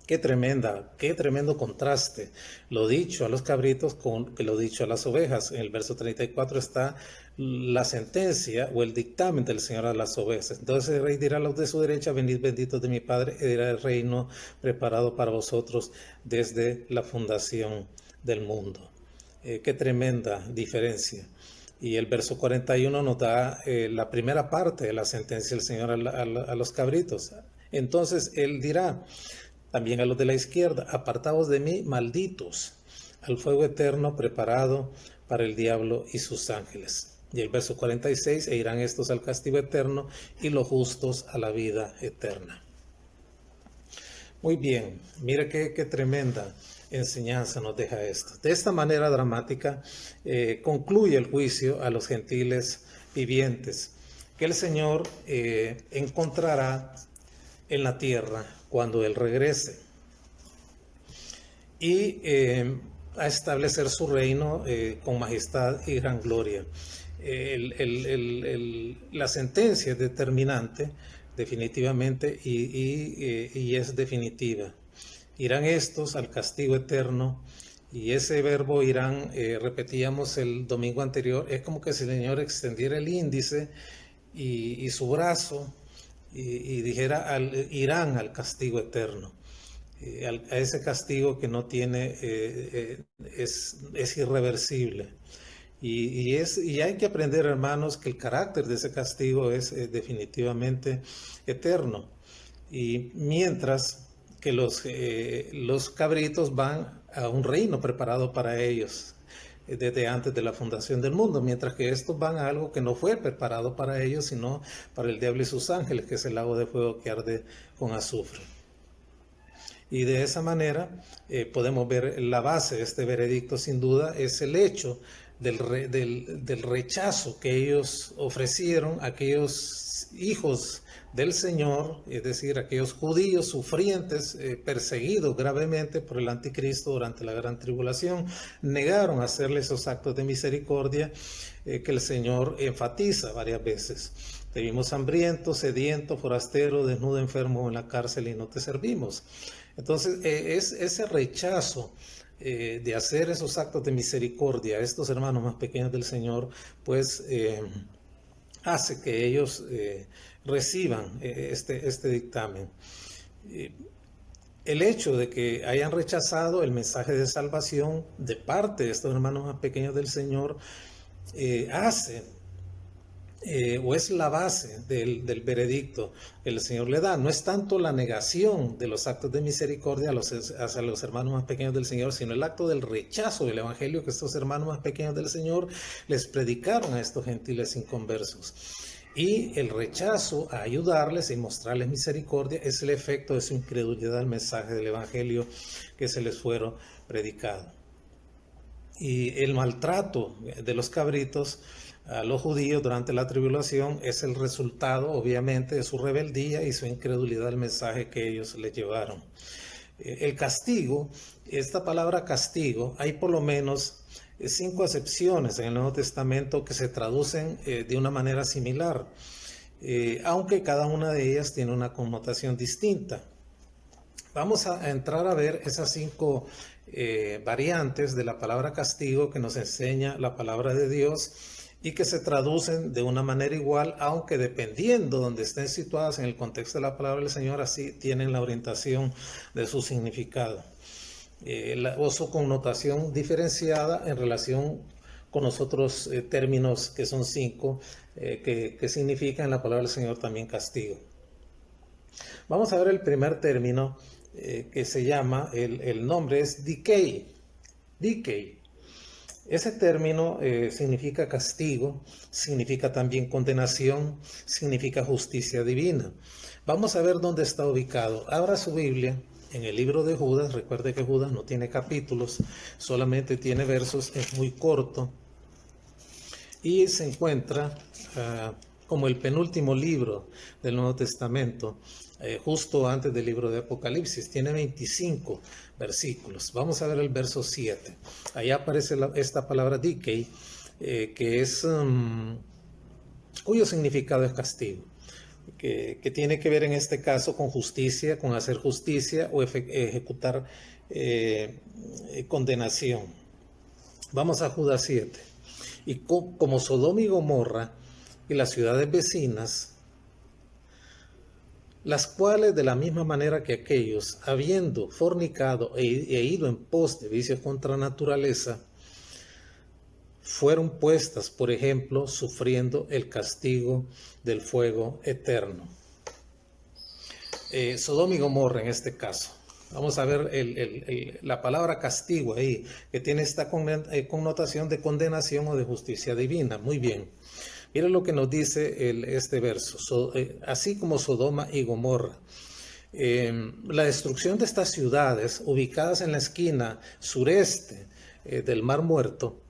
Qué tremendo contraste. Lo dicho a los cabritos con lo dicho a las ovejas. En el verso 34 está la sentencia o el dictamen del Señor a las ovejas. Entonces el rey dirá a los de su derecha: venid benditos de mi Padre, y dirá el reino preparado para vosotros desde la fundación del mundo. Qué tremenda diferencia. Y el verso 41 nos da la primera parte de la sentencia del Señor a los cabritos. Entonces Él dirá también a los de la izquierda: apartaos de mí, malditos, al fuego eterno preparado para el diablo y sus ángeles. Y el verso 46: e irán estos al castigo eterno y los justos a la vida eterna. Muy bien, mire qué tremenda enseñanza nos deja esto. De esta manera dramática concluye el juicio a los gentiles vivientes que el Señor encontrará en la tierra cuando Él regrese, y a establecer su reino con majestad y gran gloria. La sentencia es determinante, definitivamente, y es definitiva. Irán estos al castigo eterno, y ese verbo irán, repetíamos el domingo anterior, es como que si el Señor extendiera el índice y su brazo y dijera: irán al castigo eterno, a ese castigo que no tiene, es irreversible. Y hay que aprender, hermanos, que el carácter de ese castigo es definitivamente eterno. Y mientras que los cabritos van a un reino preparado para ellos desde antes de la fundación del mundo, mientras que estos van a algo que no fue preparado para ellos, sino para el diablo y sus ángeles, que es el lago de fuego que arde con azufre. Y de esa manera podemos ver la base de este veredicto. Sin duda es el hecho del rechazo que ellos ofrecieron a aquellos hijos del Señor, es decir, aquellos judíos sufrientes, perseguidos gravemente por el anticristo durante la gran tribulación. Negaron hacerle esos actos de misericordia que el Señor enfatiza varias veces. Te vimos hambriento, sediento, forastero, desnudo, enfermo en la cárcel y no te servimos. Entonces es ese rechazo de hacer esos actos de misericordia a estos hermanos más pequeños del Señor, pues hace que ellos reciban este dictamen. El hecho de que hayan rechazado el mensaje de salvación de parte de estos hermanos más pequeños del Señor hace o es la base del veredicto que el Señor le da. No es tanto la negación de los actos de misericordia hacia los hermanos más pequeños del Señor, sino el acto del rechazo del evangelio que estos hermanos más pequeños del Señor les predicaron a estos gentiles inconversos. Y el rechazo a ayudarles y mostrarles misericordia es el efecto de su incredulidad al mensaje del evangelio que se les fueron predicado. Y el maltrato de los cabritos a los judíos durante la tribulación es el resultado, obviamente, de su rebeldía y su incredulidad al mensaje que ellos les llevaron. El castigo, esta palabra castigo, hay por lo menos 5 acepciones en el Nuevo Testamento que se traducen de una manera similar, aunque cada una de ellas tiene una connotación distinta. Vamos a entrar a ver esas 5 variantes de la palabra castigo que nos enseña la palabra de Dios y que se traducen de una manera igual, aunque dependiendo donde estén situadas en el contexto de la palabra del Señor, así tienen la orientación de su significado o su connotación diferenciada en relación con los otros términos que son 5 que significan en la palabra del Señor también castigo. Vamos a ver el primer término que se llama, el nombre es decay. Ese término significa castigo, significa también condenación, significa justicia divina. Vamos a ver dónde está ubicado. Abra su Biblia en el libro de Judas. Recuerde que Judas no tiene capítulos, solamente tiene versos, es muy corto. Y se encuentra como el penúltimo libro del Nuevo Testamento, justo antes del libro de Apocalipsis. Tiene 25 versículos. Vamos a ver el verso 7. Allá aparece esta palabra decay, que es cuyo significado es castigo. que tiene que ver en este caso con justicia, con hacer justicia o ejecutar condenación. Vamos a Judas 7. Y como Sodoma y Gomorra y las ciudades vecinas, las cuales de la misma manera que aquellos, habiendo fornicado e ido en pos de vicios contra naturaleza, fueron puestas, por ejemplo, sufriendo el castigo del fuego eterno. Sodoma y Gomorra en este caso. Vamos a ver la palabra castigo ahí, que tiene esta connotación de condenación o de justicia divina. Muy bien. Miren lo que nos dice este verso. Así como Sodoma y Gomorra. La destrucción de estas ciudades, ubicadas en la esquina sureste del Mar Muerto,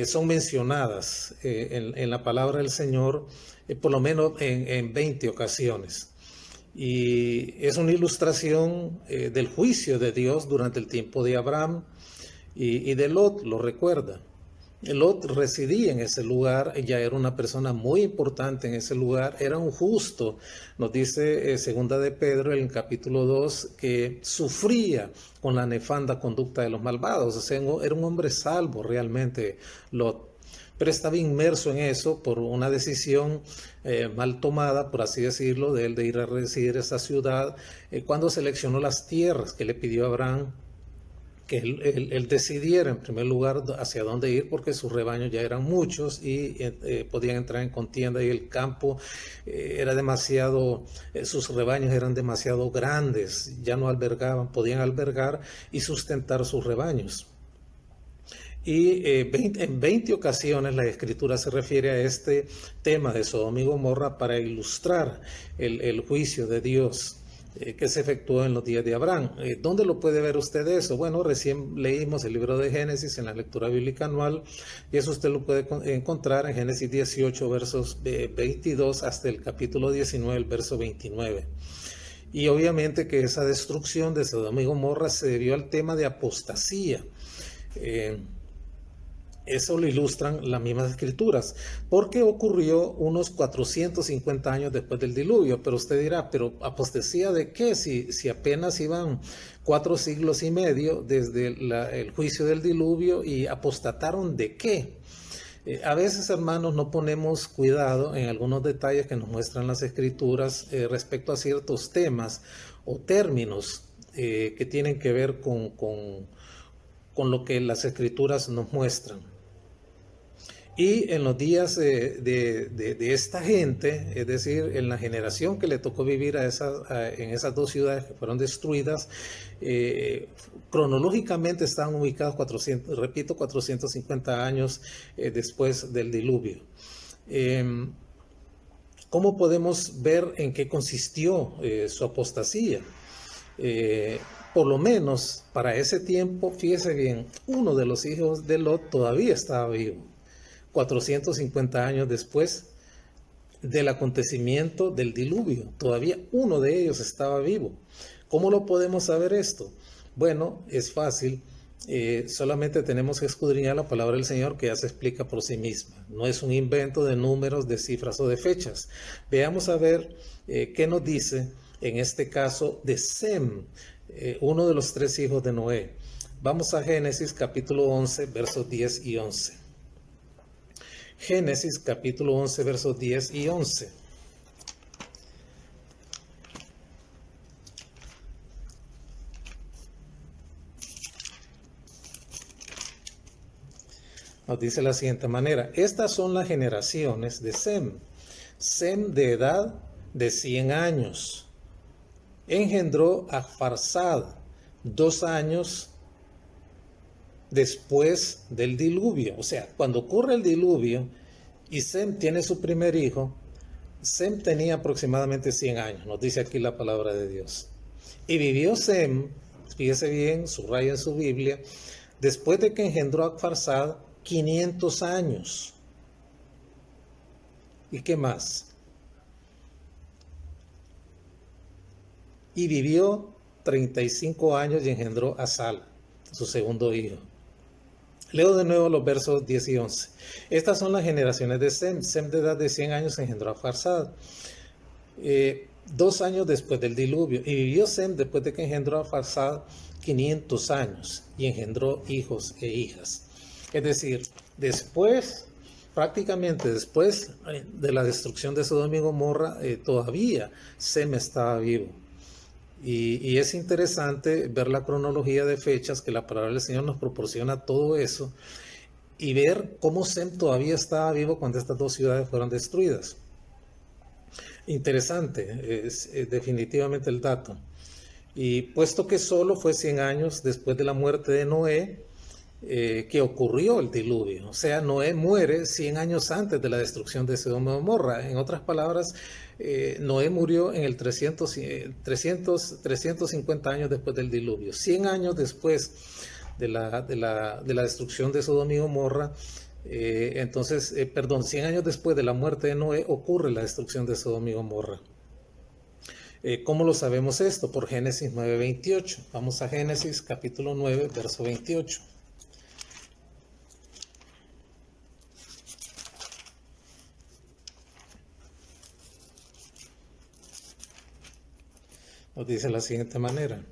son mencionadas en la palabra del Señor por lo menos en 20 ocasiones. Y es una ilustración del juicio de Dios durante el tiempo de Abraham y de Lot, lo recuerda. Lot residía en ese lugar, ya era una persona muy importante en ese lugar, era un justo. Nos dice segunda de Pedro en el capítulo 2 que sufría con la nefanda conducta de los malvados, o sea, era un hombre salvo realmente Lot, pero estaba inmerso en eso por una decisión mal tomada, por así decirlo, de él de ir a residir en esa ciudad, cuando seleccionó las tierras que le pidió a Abraham, que él decidiera en primer lugar hacia dónde ir, porque sus rebaños ya eran muchos y podían entrar en contienda, y el campo era demasiado, sus rebaños eran demasiado grandes, ya no podían albergar y sustentar sus rebaños. Y en 20 ocasiones la Escritura se refiere a este tema de Sodoma y Gomorra para ilustrar el juicio de Dios que se efectuó en los días de Abraham. ¿Dónde lo puede ver usted eso? Bueno, recién leímos el libro de Génesis en la lectura bíblica anual, y eso usted lo puede encontrar en Génesis 18, versos 22 hasta el capítulo 19, el verso 29. Y obviamente que esa destrucción de Sodoma y Gomorra se debió al tema de apostasía. Eso lo ilustran las mismas escrituras, porque ocurrió unos 450 años después del diluvio. Pero usted dirá, ¿pero apostasía de qué? Si apenas iban 4 siglos y medio desde el juicio del diluvio, y apostataron ¿de qué? A veces, hermanos, no ponemos cuidado en algunos detalles que nos muestran las escrituras respecto a ciertos temas o términos que tienen que ver con lo que las escrituras nos muestran. Y en los días de esta gente, es decir, en la generación que le tocó vivir en esas 2 ciudades que fueron destruidas, cronológicamente estaban ubicados 450 años después del diluvio. ¿Cómo podemos ver en qué consistió su apostasía? Por lo menos para ese tiempo, fíjese bien, uno de los hijos de Lot todavía estaba vivo, 450 años después del acontecimiento del diluvio. Todavía uno de ellos estaba vivo. ¿Cómo lo podemos saber esto? Bueno, es fácil. Solamente tenemos que escudriñar la palabra del Señor, que ya se explica por sí misma. No es un invento de números, de cifras o de fechas. Veamos a ver qué nos dice en este caso de Sem, uno de los 3 hijos de Noé. Vamos a Génesis capítulo 11, versos 10 y 11. Génesis capítulo 11, versos 10 y 11. Nos dice de la siguiente manera: estas son las generaciones de Sem. Sem, de edad de 100 años, engendró a Farsad 2 años después del diluvio. O sea, cuando ocurre el diluvio y Sem tiene su primer hijo, Sem tenía aproximadamente 100 años, nos dice aquí la palabra de Dios. Y vivió Sem, fíjese bien, subraya en su Biblia, después de que engendró a Farsad, 500 años. ¿Y qué más? Y vivió 35 años y engendró a Sala, su segundo hijo. Leo de nuevo los versos 10 y 11. Estas son las generaciones de Sem. Sem, de edad de 100 años, engendró a Farsad. 2 años después del diluvio. Y vivió Sem después de que engendró a Farsad 500 años y engendró hijos e hijas. Es decir, prácticamente después de la destrucción de Sodoma y Gomorra, todavía Sem estaba vivo. Y es interesante ver la cronología de fechas que la palabra del Señor nos proporciona todo eso y ver cómo Sem todavía estaba vivo cuando estas 2 ciudades fueron destruidas. Interesante, es definitivamente el dato. Y puesto que solo fue 100 años después de la muerte de Noé, que ocurrió el diluvio. O sea, Noé muere 100 años antes de la destrucción de Sodoma y Gomorra. En otras palabras, Noé murió en el 350 años después del diluvio. 100 años después de la destrucción de Sodoma y Gomorra, 100 años después de la muerte de Noé ocurre la destrucción de Sodoma y Gomorra. ¿Cómo lo sabemos esto? Por Génesis 9:28. Vamos a Génesis capítulo 9, verso 28. Nos dice de la siguiente manera.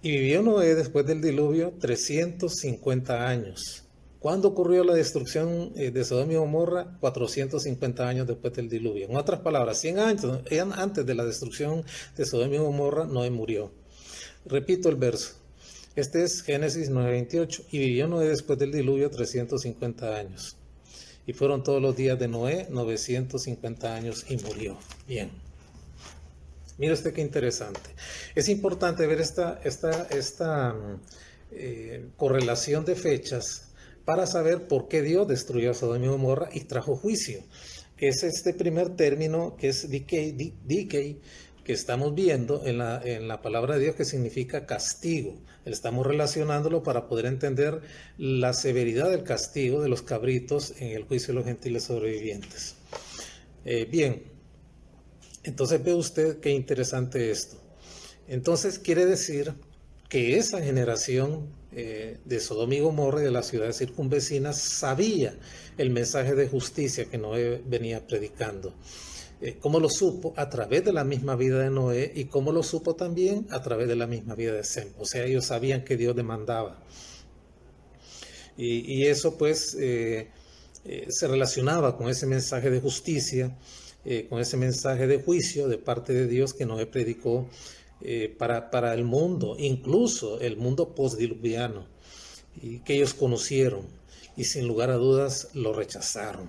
Y vivió Noé después del diluvio 350 años. ¿Cuándo ocurrió la destrucción de Sodoma y Gomorra? 450 años después del diluvio. En otras palabras, 100 años antes de la destrucción de Sodoma y Gomorra, Noé murió. Repito el verso. Este es Génesis 9:28. Y vivió Noé después del diluvio 350 años. Y fueron todos los días de Noé 950 años y murió. Bien. Mire usted qué interesante. Es importante ver esta correlación de fechas para saber por qué Dios destruyó a Sodoma y Gomorra y trajo juicio. Es este primer término que es decay, que estamos viendo en la palabra de Dios, que significa castigo. Estamos relacionándolo para poder entender la severidad del castigo de los cabritos en el juicio de los gentiles sobrevivientes. Bien. Entonces ve usted qué interesante esto. Entonces quiere decir que esa generación de Sodoma y Gomorra y de las ciudades circunvecinas sabía el mensaje de justicia que Noé venía predicando. ¿Cómo lo supo? A través de la misma vida de Noé, y cómo lo supo también a través de la misma vida de Sem. O sea, ellos sabían que Dios demandaba. Y eso pues se relacionaba con ese mensaje de justicia, con ese mensaje de juicio de parte de Dios que Noé predicó para el mundo, incluso el mundo postdiluviano, y que ellos conocieron y sin lugar a dudas lo rechazaron.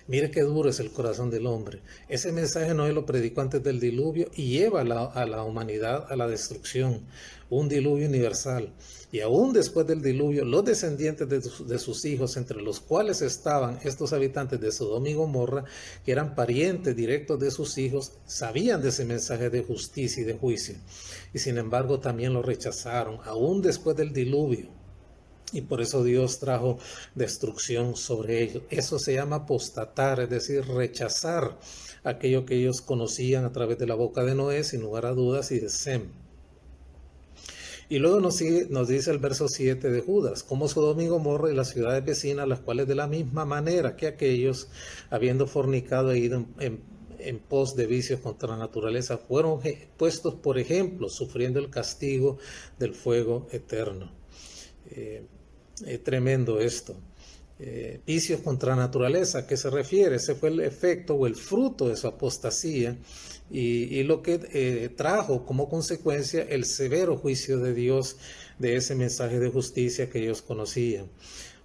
Mire qué duro es el corazón del hombre. Ese mensaje Noé lo predicó antes del diluvio y lleva a la humanidad a la destrucción, un diluvio universal. Y aún después del diluvio, los descendientes de sus hijos, entre los cuales estaban estos habitantes de Sodoma y Gomorra, que eran parientes directos de sus hijos, sabían de ese mensaje de justicia y de juicio. Y sin embargo también lo rechazaron, aún después del diluvio. Y por eso Dios trajo destrucción sobre ellos. Eso se llama apostatar, es decir, rechazar aquello que ellos conocían a través de la boca de Noé, sin lugar a dudas, y de Sem. Y luego nos dice el verso 7 de Judas, como Sodoma y Gomorra y las ciudades vecinas, las cuales de la misma manera que aquellos, habiendo fornicado e ido en pos de vicios contra la naturaleza, fueron puestos por ejemplo, sufriendo el castigo del fuego eterno. Tremendo esto. Vicios contra la naturaleza, ¿a qué se refiere? Ese fue el efecto o el fruto de su apostasía y lo que trajo como consecuencia el severo juicio de Dios de ese mensaje de justicia que ellos conocían.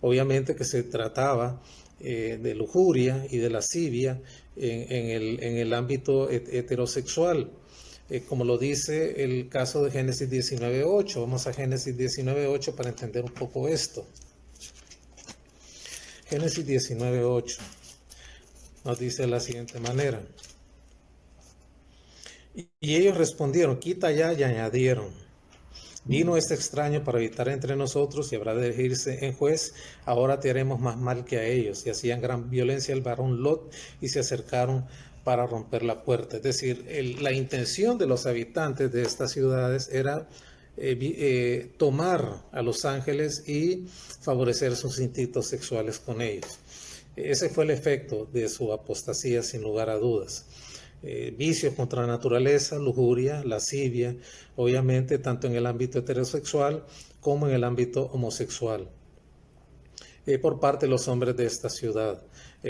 Obviamente que se trataba de lujuria y de lascivia en el ámbito heterosexual. Como lo dice el caso de Génesis 19:8. Vamos a Génesis 19:8 para entender un poco esto. Génesis 19:8 nos dice de la siguiente manera. Y ellos respondieron, quita ya, y añadieron, vino este extraño para habitar entre nosotros y habrá de elegirse en juez, ahora te haremos más mal que a ellos. Y hacían gran violencia al varón Lot y se acercaron para romper la puerta. Es decir, la intención de los habitantes de estas ciudades era tomar a los ángeles y favorecer sus instintos sexuales con ellos. Ese fue el efecto de su apostasía, sin lugar a dudas. vicios contra la naturaleza, lujuria, lascivia, obviamente tanto en el ámbito heterosexual como en el ámbito homosexual, por parte de los hombres de esta ciudad,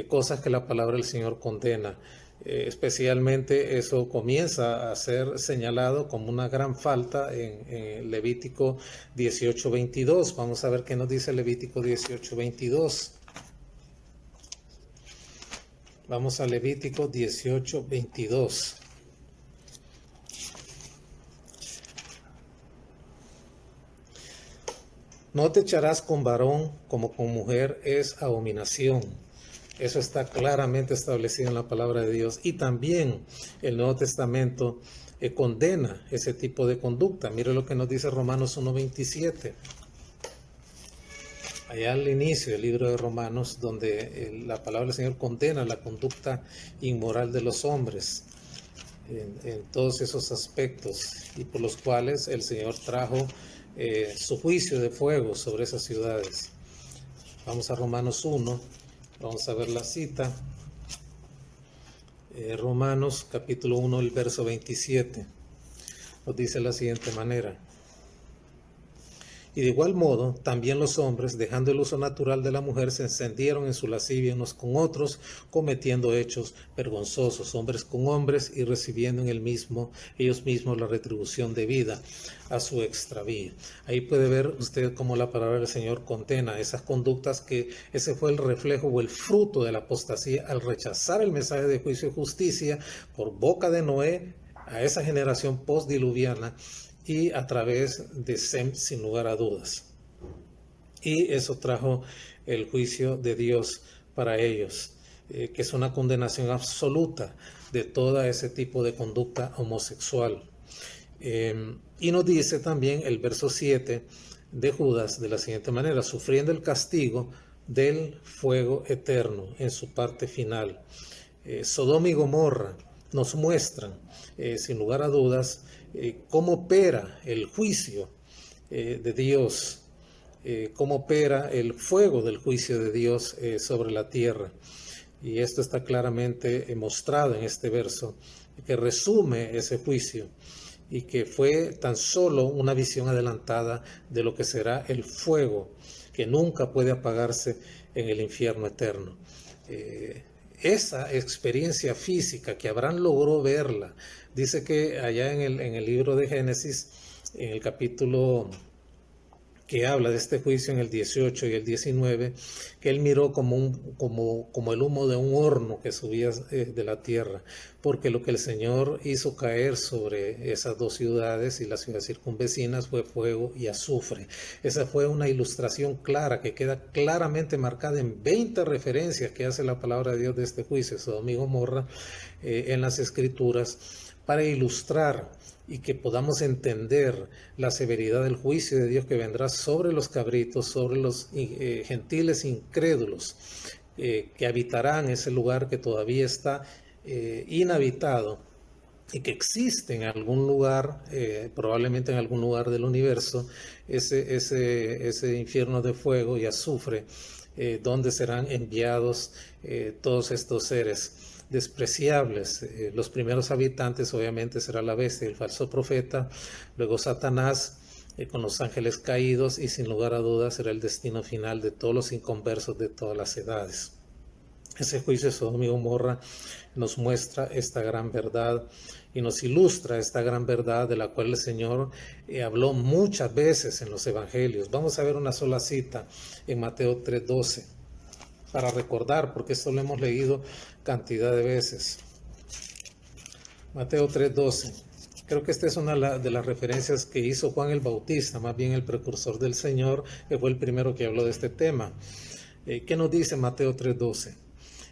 cosas que la palabra del Señor condena. Especialmente eso comienza a ser señalado como una gran falta en Levítico 18:22. Vamos a ver qué nos dice Levítico 18:22. Vamos a Levítico 18:22. No te echarás con varón como con mujer, es abominación. Eso está claramente establecido en la palabra de Dios. Y también el Nuevo Testamento condena ese tipo de conducta. Mire lo que nos dice Romanos 1:27. Allá al inicio del libro de Romanos, donde la palabra del Señor condena la conducta inmoral de los hombres en todos esos aspectos, y por los cuales el Señor trajo su juicio de fuego sobre esas ciudades. Vamos a Romanos 1, vamos a ver la cita. Romanos capítulo 1, el verso 27, nos dice de la siguiente manera: y de igual modo, también los hombres, dejando el uso natural de la mujer, se encendieron en su lascivia unos con otros, cometiendo hechos vergonzosos, hombres con hombres, y recibiendo en ellos mismos la retribución debida a su extravío. Ahí puede ver usted cómo la palabra del Señor condena esas conductas, que ese fue el reflejo o el fruto de la apostasía al rechazar el mensaje de juicio y justicia por boca de Noé a esa generación postdiluviana, y a través de Sem, sin lugar a dudas. Y eso trajo el juicio de Dios para ellos, que es una condenación absoluta de todo ese tipo de conducta homosexual. Y nos dice también el verso 7 de Judas de la siguiente manera: sufriendo el castigo del fuego eterno en su parte final. Sodoma y Gomorra nos muestran, sin lugar a dudas, cómo opera el juicio de Dios, cómo opera el fuego del juicio de Dios sobre la tierra. Y esto está claramente mostrado en este verso, que resume ese juicio y que fue tan solo una visión adelantada de lo que será el fuego, que nunca puede apagarse en el infierno eterno. Esa experiencia física que Abraham logró verla, dice que allá en el libro de Génesis, en el capítulo que habla de este juicio, en el 18 y el 19, que él miró como el humo de un horno que subía de la tierra, porque lo que el Señor hizo caer sobre esas dos ciudades y las ciudades circunvecinas fue fuego y azufre. Esa fue una ilustración clara, que queda claramente marcada en 20 referencias que hace la palabra de Dios de este juicio, Sodoma y Gomorra, en las Escrituras, para ilustrar y que podamos entender la severidad del juicio de Dios que vendrá sobre los cabritos, sobre los gentiles incrédulos que habitarán ese lugar que todavía está inhabitado y que existe en algún lugar, probablemente en algún lugar del universo, ese infierno de fuego y azufre, donde serán enviados todos estos seres despreciables. Los primeros habitantes obviamente será la bestia, el falso profeta, luego Satanás con los ángeles caídos, y sin lugar a dudas será el destino final de todos los inconversos de todas las edades. Ese juicio de Sodoma y Gomorra nos muestra esta gran verdad y nos ilustra esta gran verdad de la cual el Señor habló muchas veces en los evangelios. Vamos a ver una sola cita en Mateo 3:12 para recordar, porque esto lo hemos leído cantidad de veces. Mateo 3:12. Creo que esta es una de las referencias que hizo Juan el Bautista, más bien el precursor del Señor, que fue el primero que habló de este tema. ¿Qué nos dice Mateo 3:12?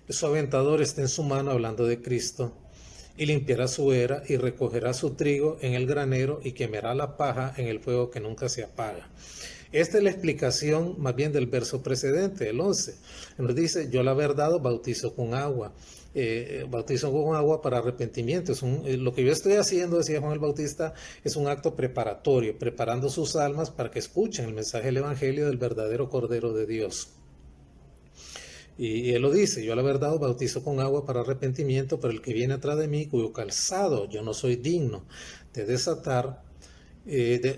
Su aventador está en su mano, hablando de Cristo, y limpiará su era y recogerá su trigo en el granero y quemará la paja en el fuego que nunca se apaga. Esta es la explicación más bien del verso precedente, el 11. Nos dice: yo la verdad bautizo con agua. Bautizo con agua para arrepentimiento. Lo que yo estoy haciendo, decía Juan el Bautista, es un acto preparatorio, preparando sus almas para que escuchen el mensaje del Evangelio del verdadero Cordero de Dios. Y él lo dice: yo a la verdad os bautizo con agua para arrepentimiento, pero el que viene atrás de mí, cuyo calzado yo no soy digno de desatar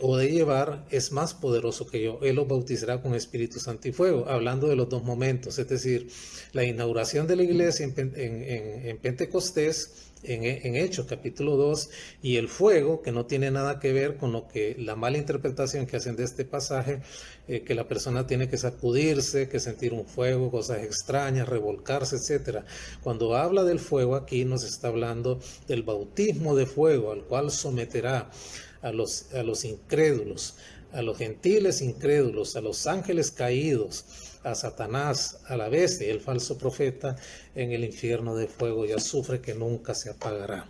o de llevar, es más poderoso que yo. Él los bautizará con Espíritu Santo y fuego, hablando de los dos momentos, es decir, la inauguración de la iglesia en Pentecostés, en Hechos capítulo 2, y el fuego, que no tiene nada que ver con lo que la mala interpretación que hacen de este pasaje, que la persona tiene que sacudirse, que sentir un fuego, cosas extrañas, revolcarse, etc. Cuando habla del fuego aquí nos está hablando del bautismo de fuego, al cual someterá a los incrédulos, a los gentiles incrédulos, a los ángeles caídos, a Satanás, a la bestia y el falso profeta en el infierno de fuego y azufre que nunca se apagará.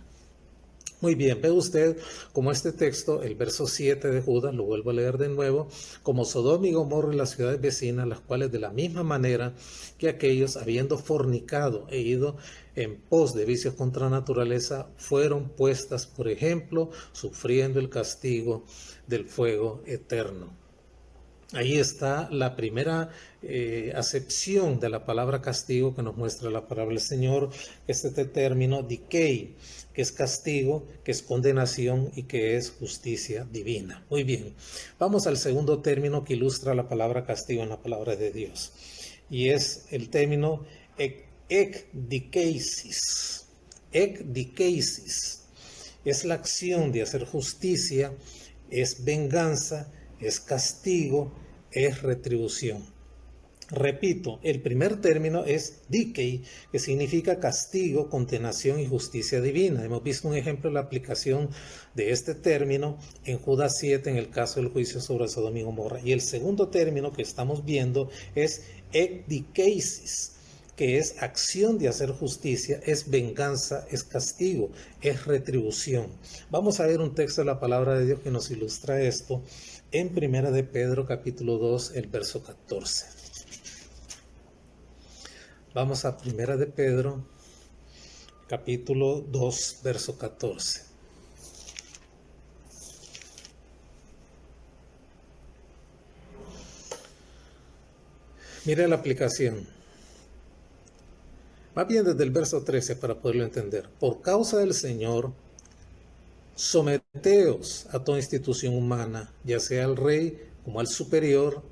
Muy bien, ve usted como este texto, el verso 7 de Judas, lo vuelvo a leer de nuevo: como Sodoma y Gomorra y las ciudades vecinas, las cuales de la misma manera que aquellos, habiendo fornicado e ido en pos de vicios contra naturaleza, fueron puestas por ejemplo, sufriendo el castigo del fuego eterno. Ahí está la primera acepción de la palabra castigo que nos muestra la palabra del Señor, que es este término dikei, que es castigo, que es condenación y que es justicia divina. Muy bien, vamos al segundo término que ilustra la palabra castigo en la palabra de Dios, y es el término ekdikeisis. Ekdikeisis es la acción de hacer justicia, es venganza, es castigo, es retribución. Repito, el primer término es dikei, que significa castigo, condenación y justicia divina. Hemos visto un ejemplo de la aplicación de este término en Judas 7, en el caso del juicio sobre Sodoma y Gomorra. Y el segundo término que estamos viendo es ekdikeisis, que es acción de hacer justicia, es venganza, es castigo, es retribución. Vamos a ver un texto de la palabra de Dios que nos ilustra esto en Primera de Pedro capítulo 2, el verso 14. Vamos a Primera de Pedro capítulo 2, verso 14. Mire la aplicación. Más bien desde el verso 13 para poderlo entender. Por causa del Señor, someteos a toda institución humana, ya sea al rey como al superior,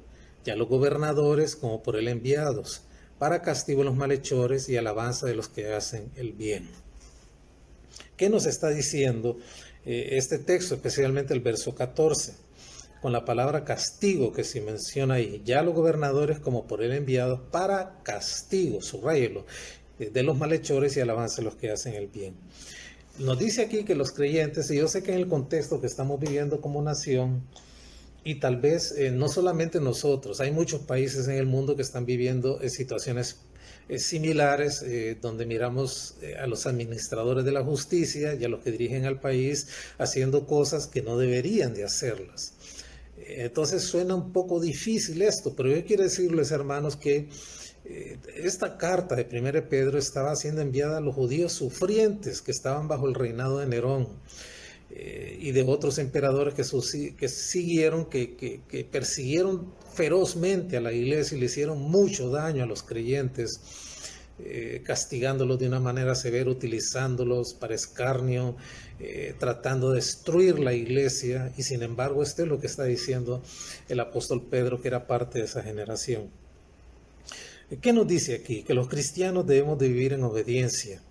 y a los gobernadores como por él enviados, para castigo de los malhechores y alabanza de los que hacen el bien. ¿Qué nos está diciendo este texto, especialmente el verso 14? Con la palabra castigo que se menciona ahí, ya los gobernadores como por él enviados para castigo, subráyelo, de los malhechores y alabanza de los que hacen el bien. Nos dice aquí que los creyentes, y yo sé que en el contexto que estamos viviendo como nación, y tal vez no solamente nosotros, hay muchos países en el mundo que están viviendo situaciones similares, donde miramos a los administradores de la justicia y a los que dirigen al país haciendo cosas que no deberían de hacerlas. Entonces suena un poco difícil esto, pero yo quiero decirles, hermanos, que esta carta de 1 Pedro estaba siendo enviada a los judíos sufrientes que estaban bajo el reinado de Nerón y de otros emperadores que siguieron, que persiguieron ferozmente a la iglesia y le hicieron mucho daño a los creyentes, castigándolos de una manera severa, utilizándolos para escarnio, tratando de destruir la iglesia. Y sin embargo, esto es lo que está diciendo el apóstol Pedro, que era parte de esa generación. ¿Qué nos dice aquí? Que los cristianos debemos de vivir en obediencia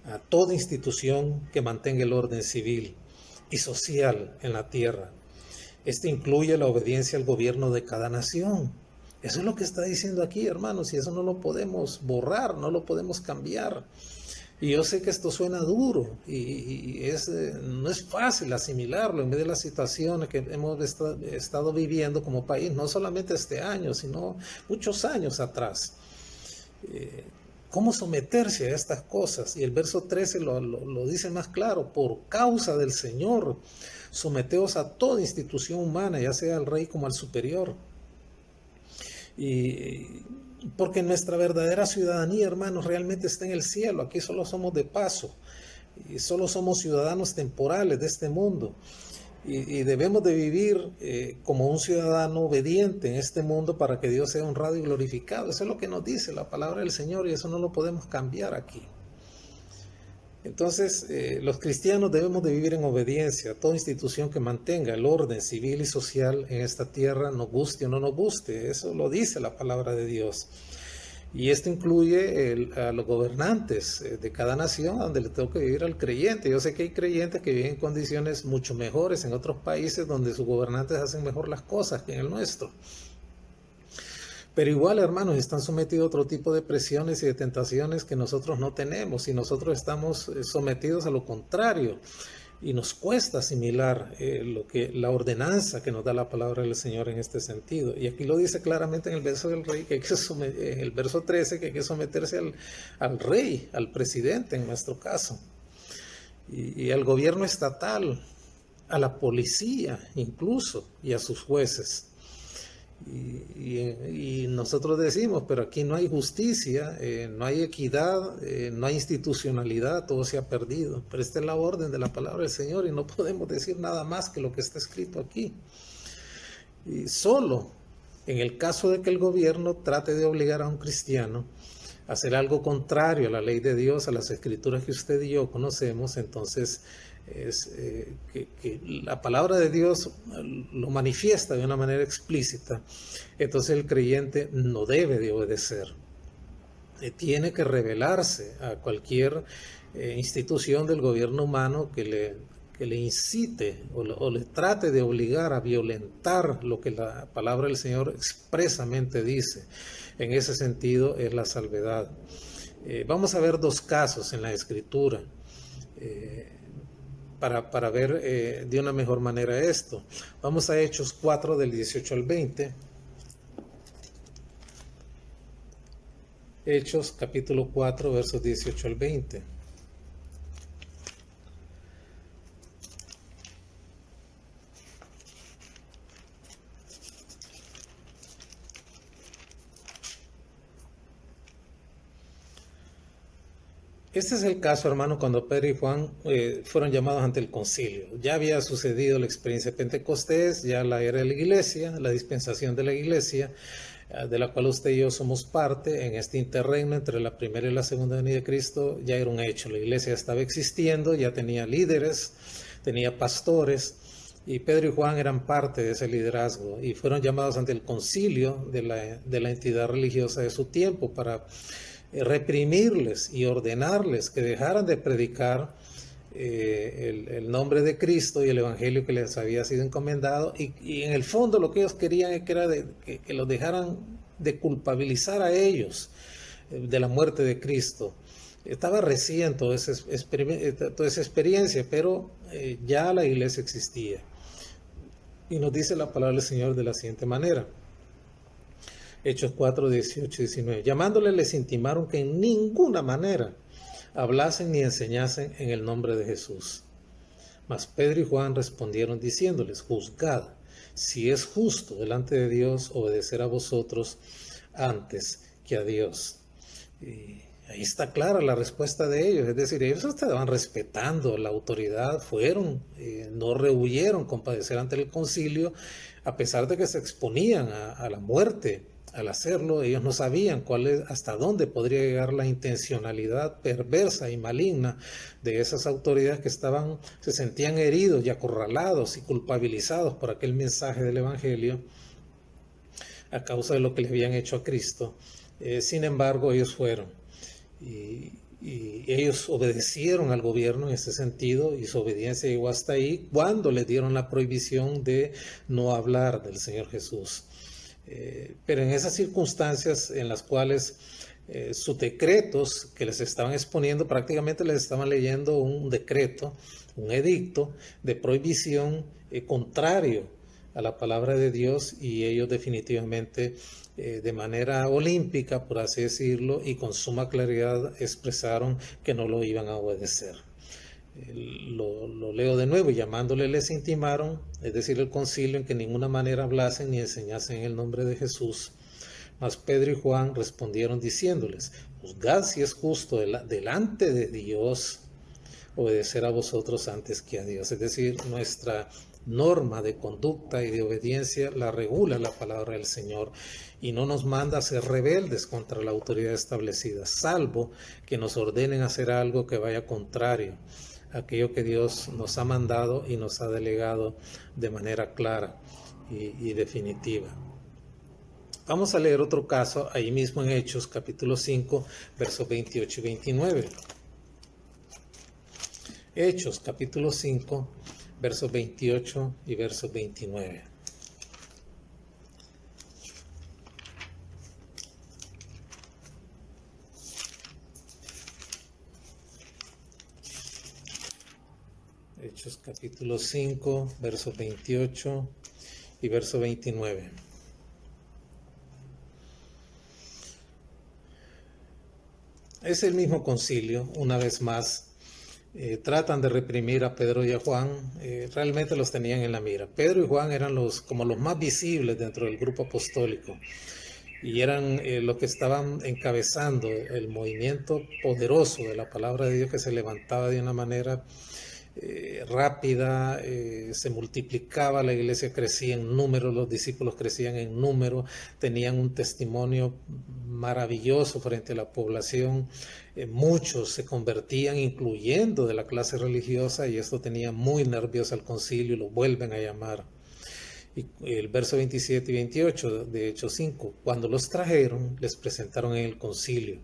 a toda institución que mantenga el orden civil y social en la tierra. Esto incluye la obediencia al gobierno de cada nación. Eso es lo que está diciendo aquí, hermanos, y eso no lo podemos borrar, no lo podemos cambiar. Y yo sé que esto suena duro y no es fácil asimilarlo en medio de las situaciones que hemos estado viviendo como país, no solamente este año, sino muchos años atrás. ¿Cómo someterse a estas cosas? Y el verso 13 lo dice más claro: por causa del Señor, someteos a toda institución humana, ya sea al rey como al superior. Y porque nuestra verdadera ciudadanía, hermanos, realmente está en el cielo. Aquí solo somos de paso y solo somos ciudadanos temporales de este mundo. Y debemos de vivir como un ciudadano obediente en este mundo para que Dios sea honrado y glorificado. Eso es lo que nos dice la palabra del Señor y eso no lo podemos cambiar aquí. Entonces, los cristianos debemos de vivir en obediencia a toda institución que mantenga el orden civil y social en esta tierra, nos guste o no nos guste. Eso lo dice la palabra de Dios. Y esto incluye a los gobernantes de cada nación donde le toca vivir al creyente. Yo sé que hay creyentes que viven en condiciones mucho mejores en otros países donde sus gobernantes hacen mejor las cosas que en el nuestro. Pero igual, hermanos, están sometidos a otro tipo de presiones y de tentaciones que nosotros no tenemos y nosotros estamos sometidos a lo contrario. Y nos cuesta asimilar la ordenanza que nos da la palabra del Señor en este sentido. Y aquí lo dice claramente en el verso del rey, que hay que en el verso 13, que hay que someterse al rey, al presidente en nuestro caso, y al gobierno estatal, a la policía incluso, y a sus jueces. Y nosotros decimos, pero aquí no hay justicia, no hay equidad, no hay institucionalidad, todo se ha perdido. Pero esta es la orden de la palabra del Señor y no podemos decir nada más que lo que está escrito aquí. Y solo en el caso de que el gobierno trate de obligar a un cristiano a hacer algo contrario a la ley de Dios, a las escrituras que usted y yo conocemos, entonces es que la palabra de Dios lo manifiesta de una manera explícita, entonces el creyente no debe de obedecer. Tiene que rebelarse a cualquier institución del gobierno humano que le incite o le trate de obligar a violentar lo que la palabra del Señor expresamente dice. En ese sentido es la salvedad. Vamos a ver dos casos en la Escritura para ver de una mejor manera esto. Vamos a Hechos 4 del 18 al 20. Hechos capítulo 4 versos 18 al 20. Este es el caso, hermano, cuando Pedro y Juan fueron llamados ante el concilio. Ya había sucedido la experiencia de Pentecostés, ya la era de la iglesia, la dispensación de la iglesia, de la cual usted y yo somos parte en este interregno entre la primera y la segunda venida de Cristo, ya era un hecho. La iglesia estaba existiendo, ya tenía líderes, tenía pastores, y Pedro y Juan eran parte de ese liderazgo y fueron llamados ante el concilio de la entidad religiosa de su tiempo para reprimirles y ordenarles que dejaran de predicar el nombre de Cristo y el evangelio que les había sido encomendado, y en el fondo lo que ellos querían era que los dejaran de culpabilizar a ellos de la muerte de Cristo. Estaba recién toda esa experiencia, pero ya la iglesia existía. Y nos dice la palabra del Señor de la siguiente manera. Hechos 4, 18 y 19. Llamándoles les intimaron que en ninguna manera hablasen ni enseñasen en el nombre de Jesús. Mas Pedro y Juan respondieron diciéndoles, juzgad si es justo delante de Dios obedecer a vosotros antes que a Dios. Y ahí está clara la respuesta de ellos, es decir, ellos estaban respetando la autoridad, no rehuyeron compadecer ante el concilio, a pesar de que se exponían a la muerte. Al hacerlo, ellos no sabían hasta dónde podría llegar la intencionalidad perversa y maligna de esas autoridades que se sentían heridos y acorralados y culpabilizados por aquel mensaje del Evangelio a causa de lo que les habían hecho a Cristo. Sin embargo, ellos fueron y ellos obedecieron al gobierno en ese sentido, y su obediencia llegó hasta ahí cuando les dieron la prohibición de no hablar del Señor Jesús. Pero en esas circunstancias en las cuales sus decretos que les estaban exponiendo, prácticamente les estaban leyendo un decreto, un edicto de prohibición contrario a la palabra de Dios, y ellos definitivamente de manera olímpica, por así decirlo, y con suma claridad expresaron que no lo iban a obedecer. Lo leo de nuevo. Llamándole les intimaron, es decir, el concilio, en que en ninguna manera hablasen ni enseñasen en el nombre de Jesús. Mas Pedro y Juan respondieron diciéndoles, juzgad si es justo delante de Dios obedecer a vosotros antes que a Dios. Es decir, nuestra norma de conducta y de obediencia la regula la palabra del Señor y no nos manda a ser rebeldes contra la autoridad establecida, salvo que nos ordenen hacer algo que vaya contrario a aquello que Dios nos ha mandado y nos ha delegado de manera clara y definitiva. Vamos a leer otro caso ahí mismo en Hechos, capítulo 5, versos 28 y 29. Hechos, capítulo 5, versos 28 y versos 29. Hechos, capítulo 5, versos 28 y verso 29. Es el mismo concilio, una vez más. Tratan de reprimir a Pedro y a Juan, realmente los tenían en la mira. Pedro y Juan eran como los más visibles dentro del grupo apostólico y eran los que estaban encabezando el movimiento poderoso de la palabra de Dios que se levantaba de una manera rápida, se multiplicaba, la iglesia crecía en número, los discípulos crecían en número, tenían un testimonio maravilloso frente a la población, muchos se convertían, incluyendo de la clase religiosa, y esto tenía muy nervioso al concilio, lo vuelven a llamar. Y el verso 27 y 28 de Hechos 5, cuando los trajeron, les presentaron en el concilio.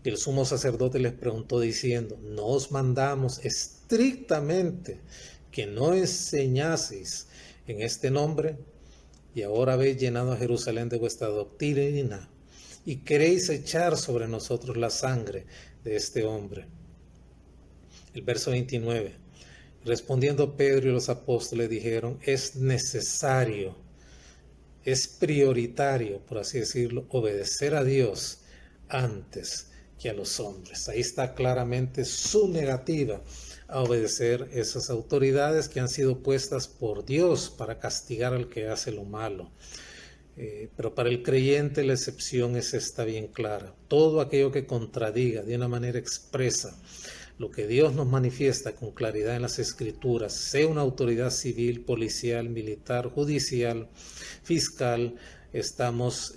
Y el sumo sacerdote les preguntó diciendo, ¿no os mandamos estrictamente que no enseñaseis en este nombre? Y ahora habéis llenado a Jerusalén de vuestra doctrina y queréis echar sobre nosotros la sangre de este hombre. El verso 29. Respondiendo Pedro y los apóstoles dijeron, es necesario, es prioritario, por así decirlo, obedecer a Dios antes que a los hombres. Ahí está claramente su negativa a obedecer esas autoridades que han sido puestas por Dios para castigar al que hace lo malo. Pero para el creyente la excepción es esta bien clara. Todo aquello que contradiga de una manera expresa lo que Dios nos manifiesta con claridad en las Escrituras, sea una autoridad civil, policial, militar, judicial, fiscal, estamos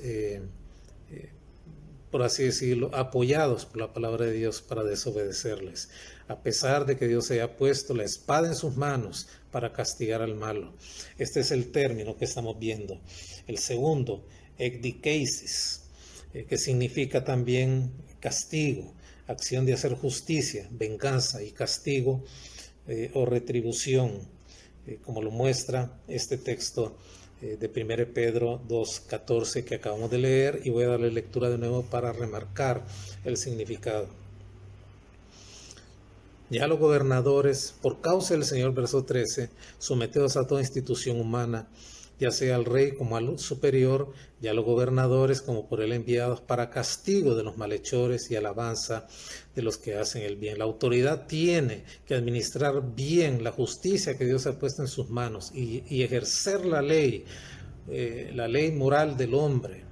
por así decirlo, apoyados por la palabra de Dios para desobedecerles, a pesar de que Dios haya puesto la espada en sus manos para castigar al malo. Este es el término que estamos viendo. El segundo, ekdikesis, que significa también castigo, acción de hacer justicia, venganza y castigo o retribución, como lo muestra este texto de 1 Pedro 2:14 que acabamos de leer, y voy a darle lectura de nuevo para remarcar el significado. Ya los gobernadores, por causa del Señor, verso 13, sometidos a toda institución humana, ya sea al rey como al superior, ya los gobernadores como por él enviados para castigo de los malhechores y alabanza de los que hacen el bien. La autoridad tiene que administrar bien la justicia que Dios ha puesto en sus manos y ejercer la ley moral del hombre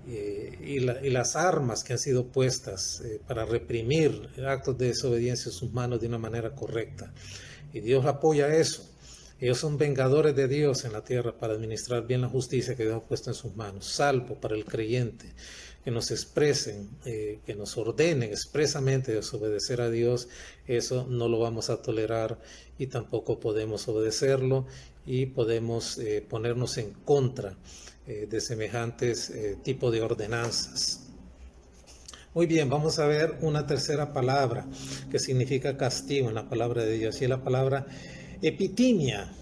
y las armas que han sido puestas para reprimir actos de desobediencia en sus manos de una manera correcta. Y Dios apoya eso. Ellos son vengadores de Dios en la tierra para administrar bien la justicia que Dios ha puesto en sus manos, salvo para el creyente, que nos expresen, que nos ordenen expresamente desobedecer a Dios. Eso no lo vamos a tolerar y tampoco podemos obedecerlo, y podemos ponernos en contra de semejantes tipos de ordenanzas. Muy bien, vamos a ver una tercera palabra que significa castigo en la palabra de Dios, y es la palabra epitimia.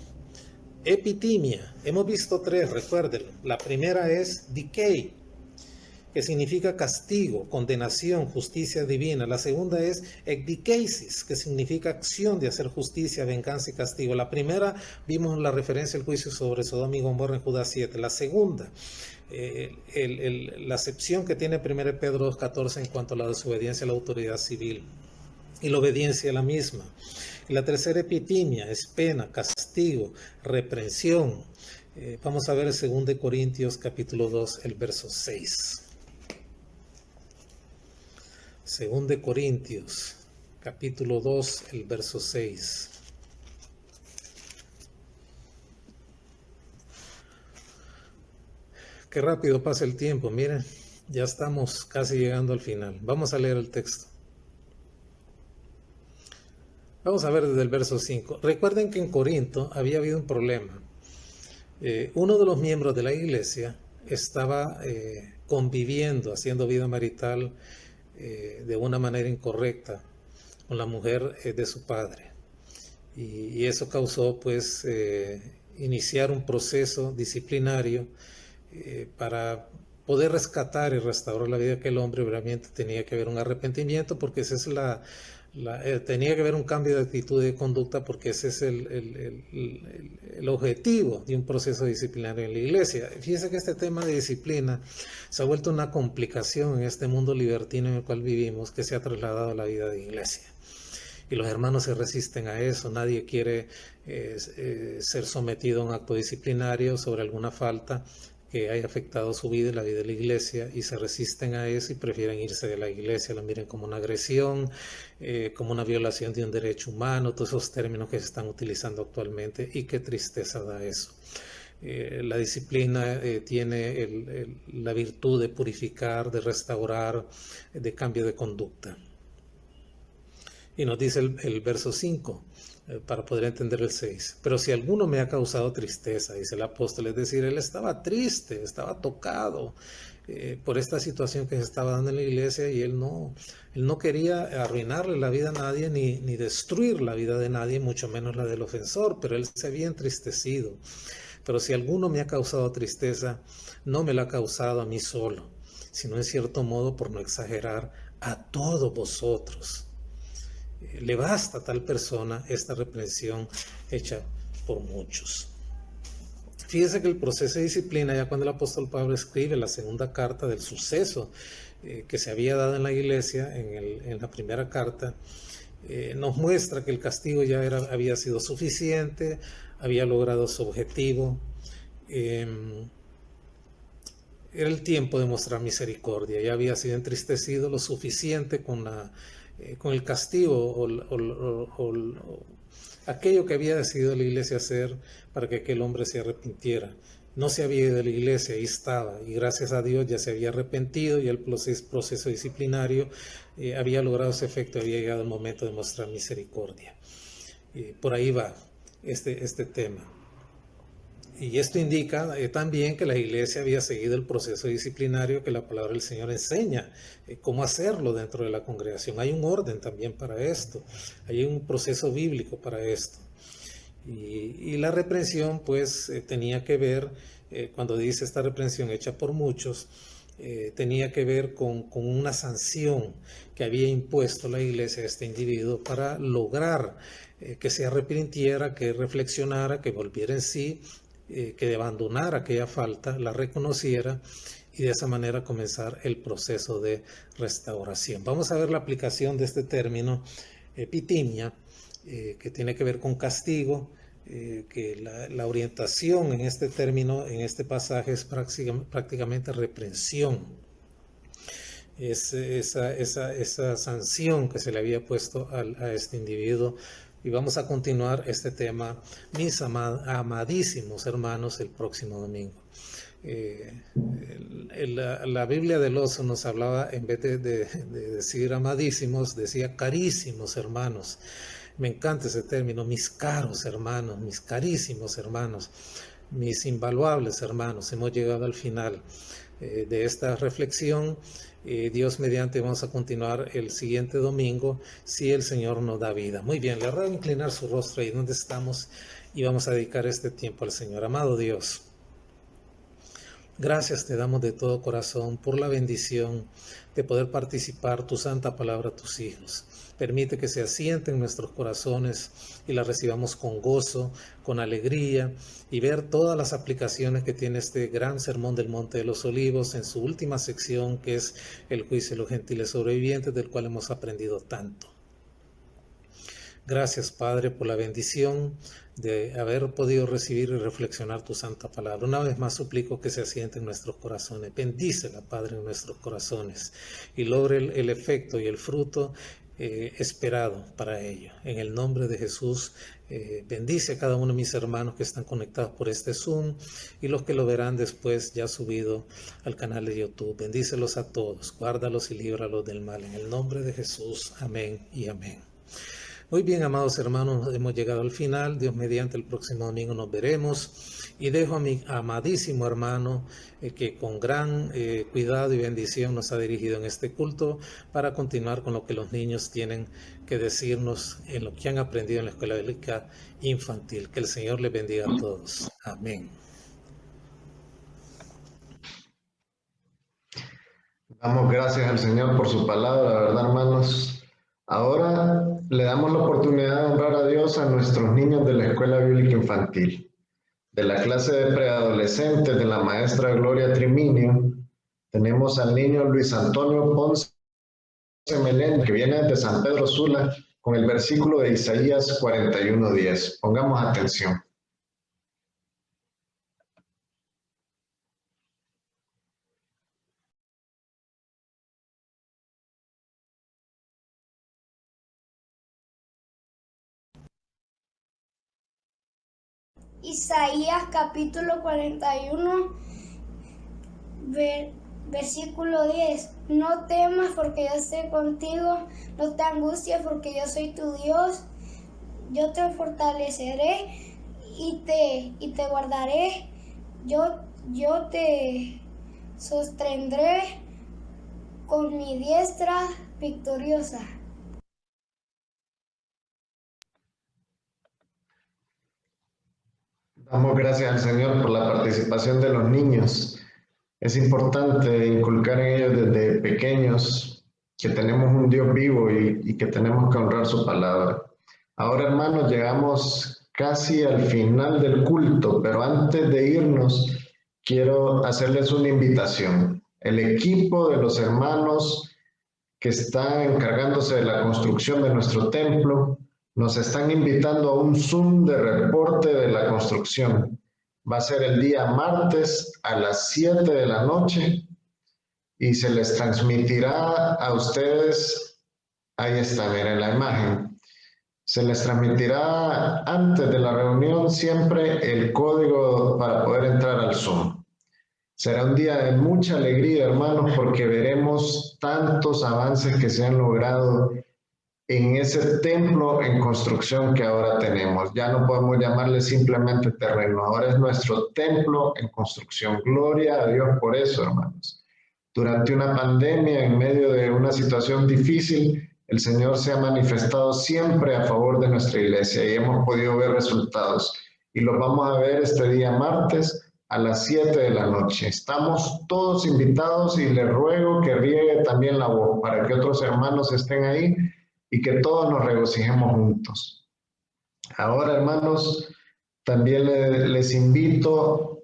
Epitimia. Hemos visto tres, recuérdenlo. La primera es decay, que significa castigo, condenación, justicia divina. La segunda es ekdikesis, que significa acción de hacer justicia, venganza y castigo. La primera vimos la referencia al juicio sobre Sodoma y Gomorra en Judas 7. La segunda, la acepción que tiene 1 Pedro 2:14 en cuanto a la desobediencia a la autoridad civil y la obediencia a la misma. Y la tercera, epitimia, es pena, castigo, reprensión. Vamos a ver el 2 Corintios capítulo 2, el verso 6. 2 Corintios capítulo 2, el verso 6. Qué rápido pasa el tiempo, miren, ya estamos casi llegando al final. Vamos a leer el texto. Vamos a ver desde el verso 5. Recuerden que en Corinto había habido un problema. Uno de los miembros de la iglesia estaba conviviendo, haciendo vida marital de una manera incorrecta con la mujer de su padre. Y eso causó pues iniciar un proceso disciplinario para poder rescatar y restaurar la vida de aquel hombre. Obviamente tenía que haber un arrepentimiento, porque esa es tenía que haber un cambio de actitud y de conducta, porque ese es el objetivo de un proceso disciplinario en la iglesia. Fíjense que este tema de disciplina se ha vuelto una complicación en este mundo libertino en el cual vivimos, que se ha trasladado a la vida de iglesia. Y los hermanos se resisten a eso. Nadie quiere ser sometido a un acto disciplinario sobre alguna falta que haya afectado su vida y la vida de la iglesia, y se resisten a eso y prefieren irse de la iglesia. Lo miren como una agresión, como una violación de un derecho humano, todos esos términos que se están utilizando actualmente, y qué tristeza da eso. La disciplina tiene la virtud de purificar, de restaurar, de cambio de conducta. Y nos dice el verso 5, para poder entender el 6. Pero si alguno me ha causado tristeza, dice el apóstol, es decir, él estaba triste, estaba tocado por esta situación que se estaba dando en la iglesia, y él no quería arruinarle la vida a nadie, ni destruir la vida de nadie, mucho menos la del ofensor, pero él se había entristecido. Pero si alguno me ha causado tristeza, no me la ha causado a mí solo, sino en cierto modo, por no exagerar, a todos vosotros. Le basta a tal persona esta reprensión hecha por muchos. Fíjese que el proceso de disciplina, ya cuando el apóstol Pablo escribe la segunda carta del suceso que se había dado en la iglesia, en la primera carta, nos muestra que el castigo ya había sido suficiente, había logrado su objetivo. Era el tiempo de mostrar misericordia. Ya había sido entristecido lo suficiente con el castigo o aquello que había decidido la iglesia hacer para que aquel hombre se arrepintiera. No se había ido de la iglesia, ahí estaba, y gracias a Dios ya se había arrepentido, y el proceso disciplinario había logrado ese efecto, había llegado el momento de mostrar misericordia. Por ahí va este tema. Y esto indica también que la iglesia había seguido el proceso disciplinario que la palabra del Señor enseña, cómo hacerlo dentro de la congregación. Hay un orden también para esto, hay un proceso bíblico para esto. Y la reprensión pues tenía que ver, cuando dice esta reprensión hecha por muchos, tenía que ver con una sanción que había impuesto la iglesia a este individuo para lograr que se arrepintiera, que reflexionara, que volviera en sí, que abandonara aquella falta, la reconociera, y de esa manera comenzar el proceso de restauración. Vamos a ver la aplicación de este término epitimia, que tiene que ver con castigo, que la orientación en este término, en este pasaje, es prácticamente reprensión. Es esa sanción que se le había puesto a este individuo. Y vamos a continuar este tema, mis amadísimos hermanos, el próximo domingo. La Biblia del Oso nos hablaba, en vez de decir amadísimos, decía carísimos hermanos. Me encanta ese término, mis caros hermanos, mis carísimos hermanos, mis invaluables hermanos. Hemos llegado al final de esta reflexión. Dios mediante vamos a continuar el siguiente domingo, si el Señor nos da vida. Muy bien, le ruego inclinar su rostro ahí donde estamos y vamos a dedicar este tiempo al Señor. Amado Dios, gracias te damos de todo corazón por la bendición de poder participar tu santa palabra a tus hijos. Permite que se asiente en nuestros corazones y la recibamos con gozo, con alegría, y ver todas las aplicaciones que tiene este gran sermón del Monte de los Olivos en su última sección, que es el juicio de los gentiles sobrevivientes, del cual hemos aprendido tanto. Gracias, Padre, por la bendición de haber podido recibir y reflexionar tu santa palabra. Una vez más suplico que se asiente en nuestros corazones. Bendícela, Padre, en nuestros corazones, y logre el efecto y el fruto esperado para ello. En el nombre de Jesús, bendice a cada uno de mis hermanos que están conectados por este Zoom y los que lo verán después ya subido al canal de YouTube. Bendícelos a todos, guárdalos y líbralos del mal. En el nombre de Jesús, amén y amén. Muy bien, amados hermanos, hemos llegado al final. Dios mediante, el próximo domingo nos veremos. Y dejo a mi amadísimo hermano que con gran cuidado y bendición nos ha dirigido en este culto para continuar con lo que los niños tienen que decirnos en lo que han aprendido en la escuela bíblica infantil. Que el Señor les bendiga a todos. Amén. Damos gracias al Señor por su palabra, ¿verdad, hermanos? Ahora le damos la oportunidad de honrar a Dios a nuestros niños de la escuela bíblica infantil. De la clase de preadolescentes de la maestra Gloria Triminio, tenemos al niño Luis Antonio Ponce Meléndez, que viene de San Pedro Sula, con el versículo de Isaías 41:10. Pongamos atención. Isaías capítulo 41, versículo 10. No temas porque yo estoy contigo, no te angusties porque yo soy tu Dios. Yo te fortaleceré y te guardaré. Yo te sostendré con mi diestra victoriosa. Damos gracias al Señor por la participación de los niños. Es importante inculcar en ellos desde pequeños que tenemos un Dios vivo y que tenemos que honrar su palabra. Ahora, hermanos, llegamos casi al final del culto, pero antes de irnos, quiero hacerles una invitación. El equipo de los hermanos que están encargándose de la construcción de nuestro templo nos están invitando a un Zoom de reporte de la construcción. Va a ser el día martes a las 7 de la noche y se les transmitirá a ustedes, ahí está, miren la imagen, se les transmitirá antes de la reunión siempre el código para poder entrar al Zoom. Será un día de mucha alegría, hermanos, porque veremos tantos avances que se han logrado en ese templo en construcción que ahora tenemos. Ya no podemos llamarle simplemente terreno, ahora es nuestro templo en construcción. Gloria a Dios por eso, hermanos. Durante una pandemia, en medio de una situación difícil, el Señor se ha manifestado siempre a favor de nuestra iglesia y hemos podido ver resultados. Y los vamos a ver este día martes a las 7 de la noche. Estamos todos invitados y les ruego que riegue también la voz para que otros hermanos estén ahí y que todos nos regocijemos juntos. Ahora, hermanos, también les invito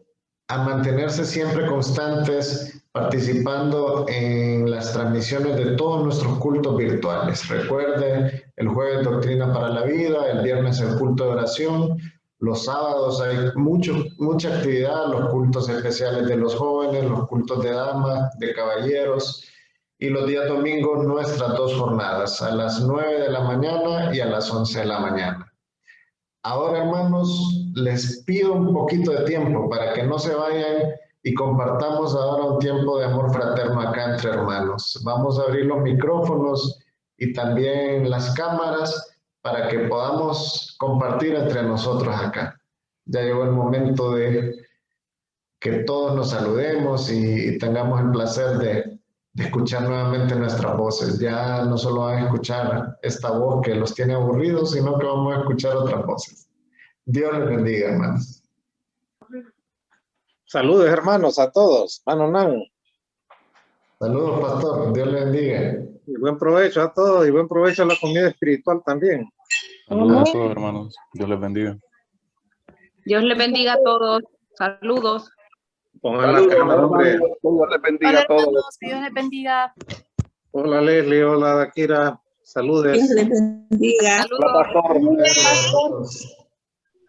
a mantenerse siempre constantes participando en las transmisiones de todos nuestros cultos virtuales. Recuerden, el jueves Doctrina para la Vida, el viernes el culto de oración, los sábados hay mucha actividad, los cultos especiales de los jóvenes, los cultos de damas, de caballeros, y los días domingos nuestras dos jornadas, a las 9 de la mañana y a las 11 de la mañana. Ahora, hermanos, les pido un poquito de tiempo para que no se vayan y compartamos ahora un tiempo de amor fraterno acá entre hermanos. Vamos a abrir los micrófonos y también las cámaras para que podamos compartir entre nosotros acá. Ya llegó el momento de que todos nos saludemos y tengamos el placer de escuchar nuevamente nuestras voces. Ya no solo van a escuchar esta voz que los tiene aburridos, sino que vamos a escuchar otras voces. Dios les bendiga, hermanos. Saludos, hermanos, a todos. Manonan. Saludos, pastor. Dios les bendiga. Y buen provecho a todos y buen provecho a la comida espiritual también. Saludos a todos, hermanos. Dios les bendiga. Dios les bendiga a todos. Saludos. Pongan la cámara, hombre. Dios les bendiga a todos. Dios les bendiga. Hola, Leslie. Hola, Dakira. Saludes. Dios les bendiga. Hola, pastor.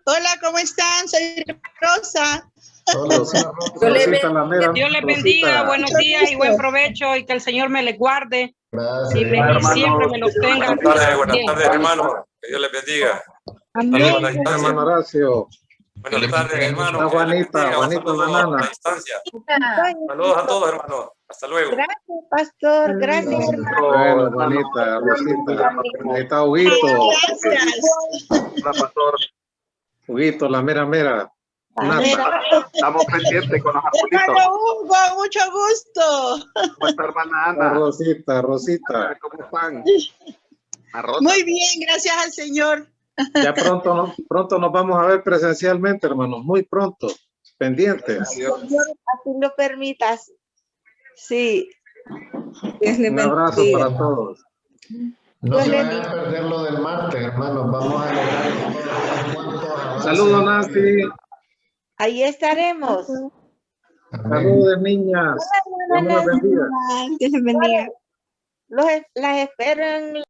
Hola, ¿cómo están? Soy Rosa. Hola, Rosita, la mera, Dios les Rosita. bendiga, buenos días y buen provecho y que el Señor me les guarde gracias. y siempre me los tenga. Buenas tardes, hermano. Que Dios les bendiga. Saludos a la distancia. Hermano Horacio. Buenas tardes, hermano. Está Juanita, Juanita Saludos a Banana. la distancia. Saludos a todos, hermano. Hasta luego. Gracias, pastor. Gracias, Bueno, Juanita, Rosita. Ahí está Huguito. Hola, pastor. Huguito, la mera. Estamos pendientes con los arbolitos. hermano Hugo, mucho gusto. ¿Cómo está, hermana Está Ana? Rosita. ¿Cómo están? Arroz. Muy bien, gracias al Señor. Ya pronto nos vamos a ver presencialmente, hermanos. Muy pronto. Pendientes. Señor, así lo permitas. Sí. Un abrazo para todos. No se vayan a perder lo del martes, hermanos. Vamos a lograr. Saludos, Nancy. Ahí estaremos. Saludos, niñas. Dios me los bendiga. Dios les bendiga. Las espero en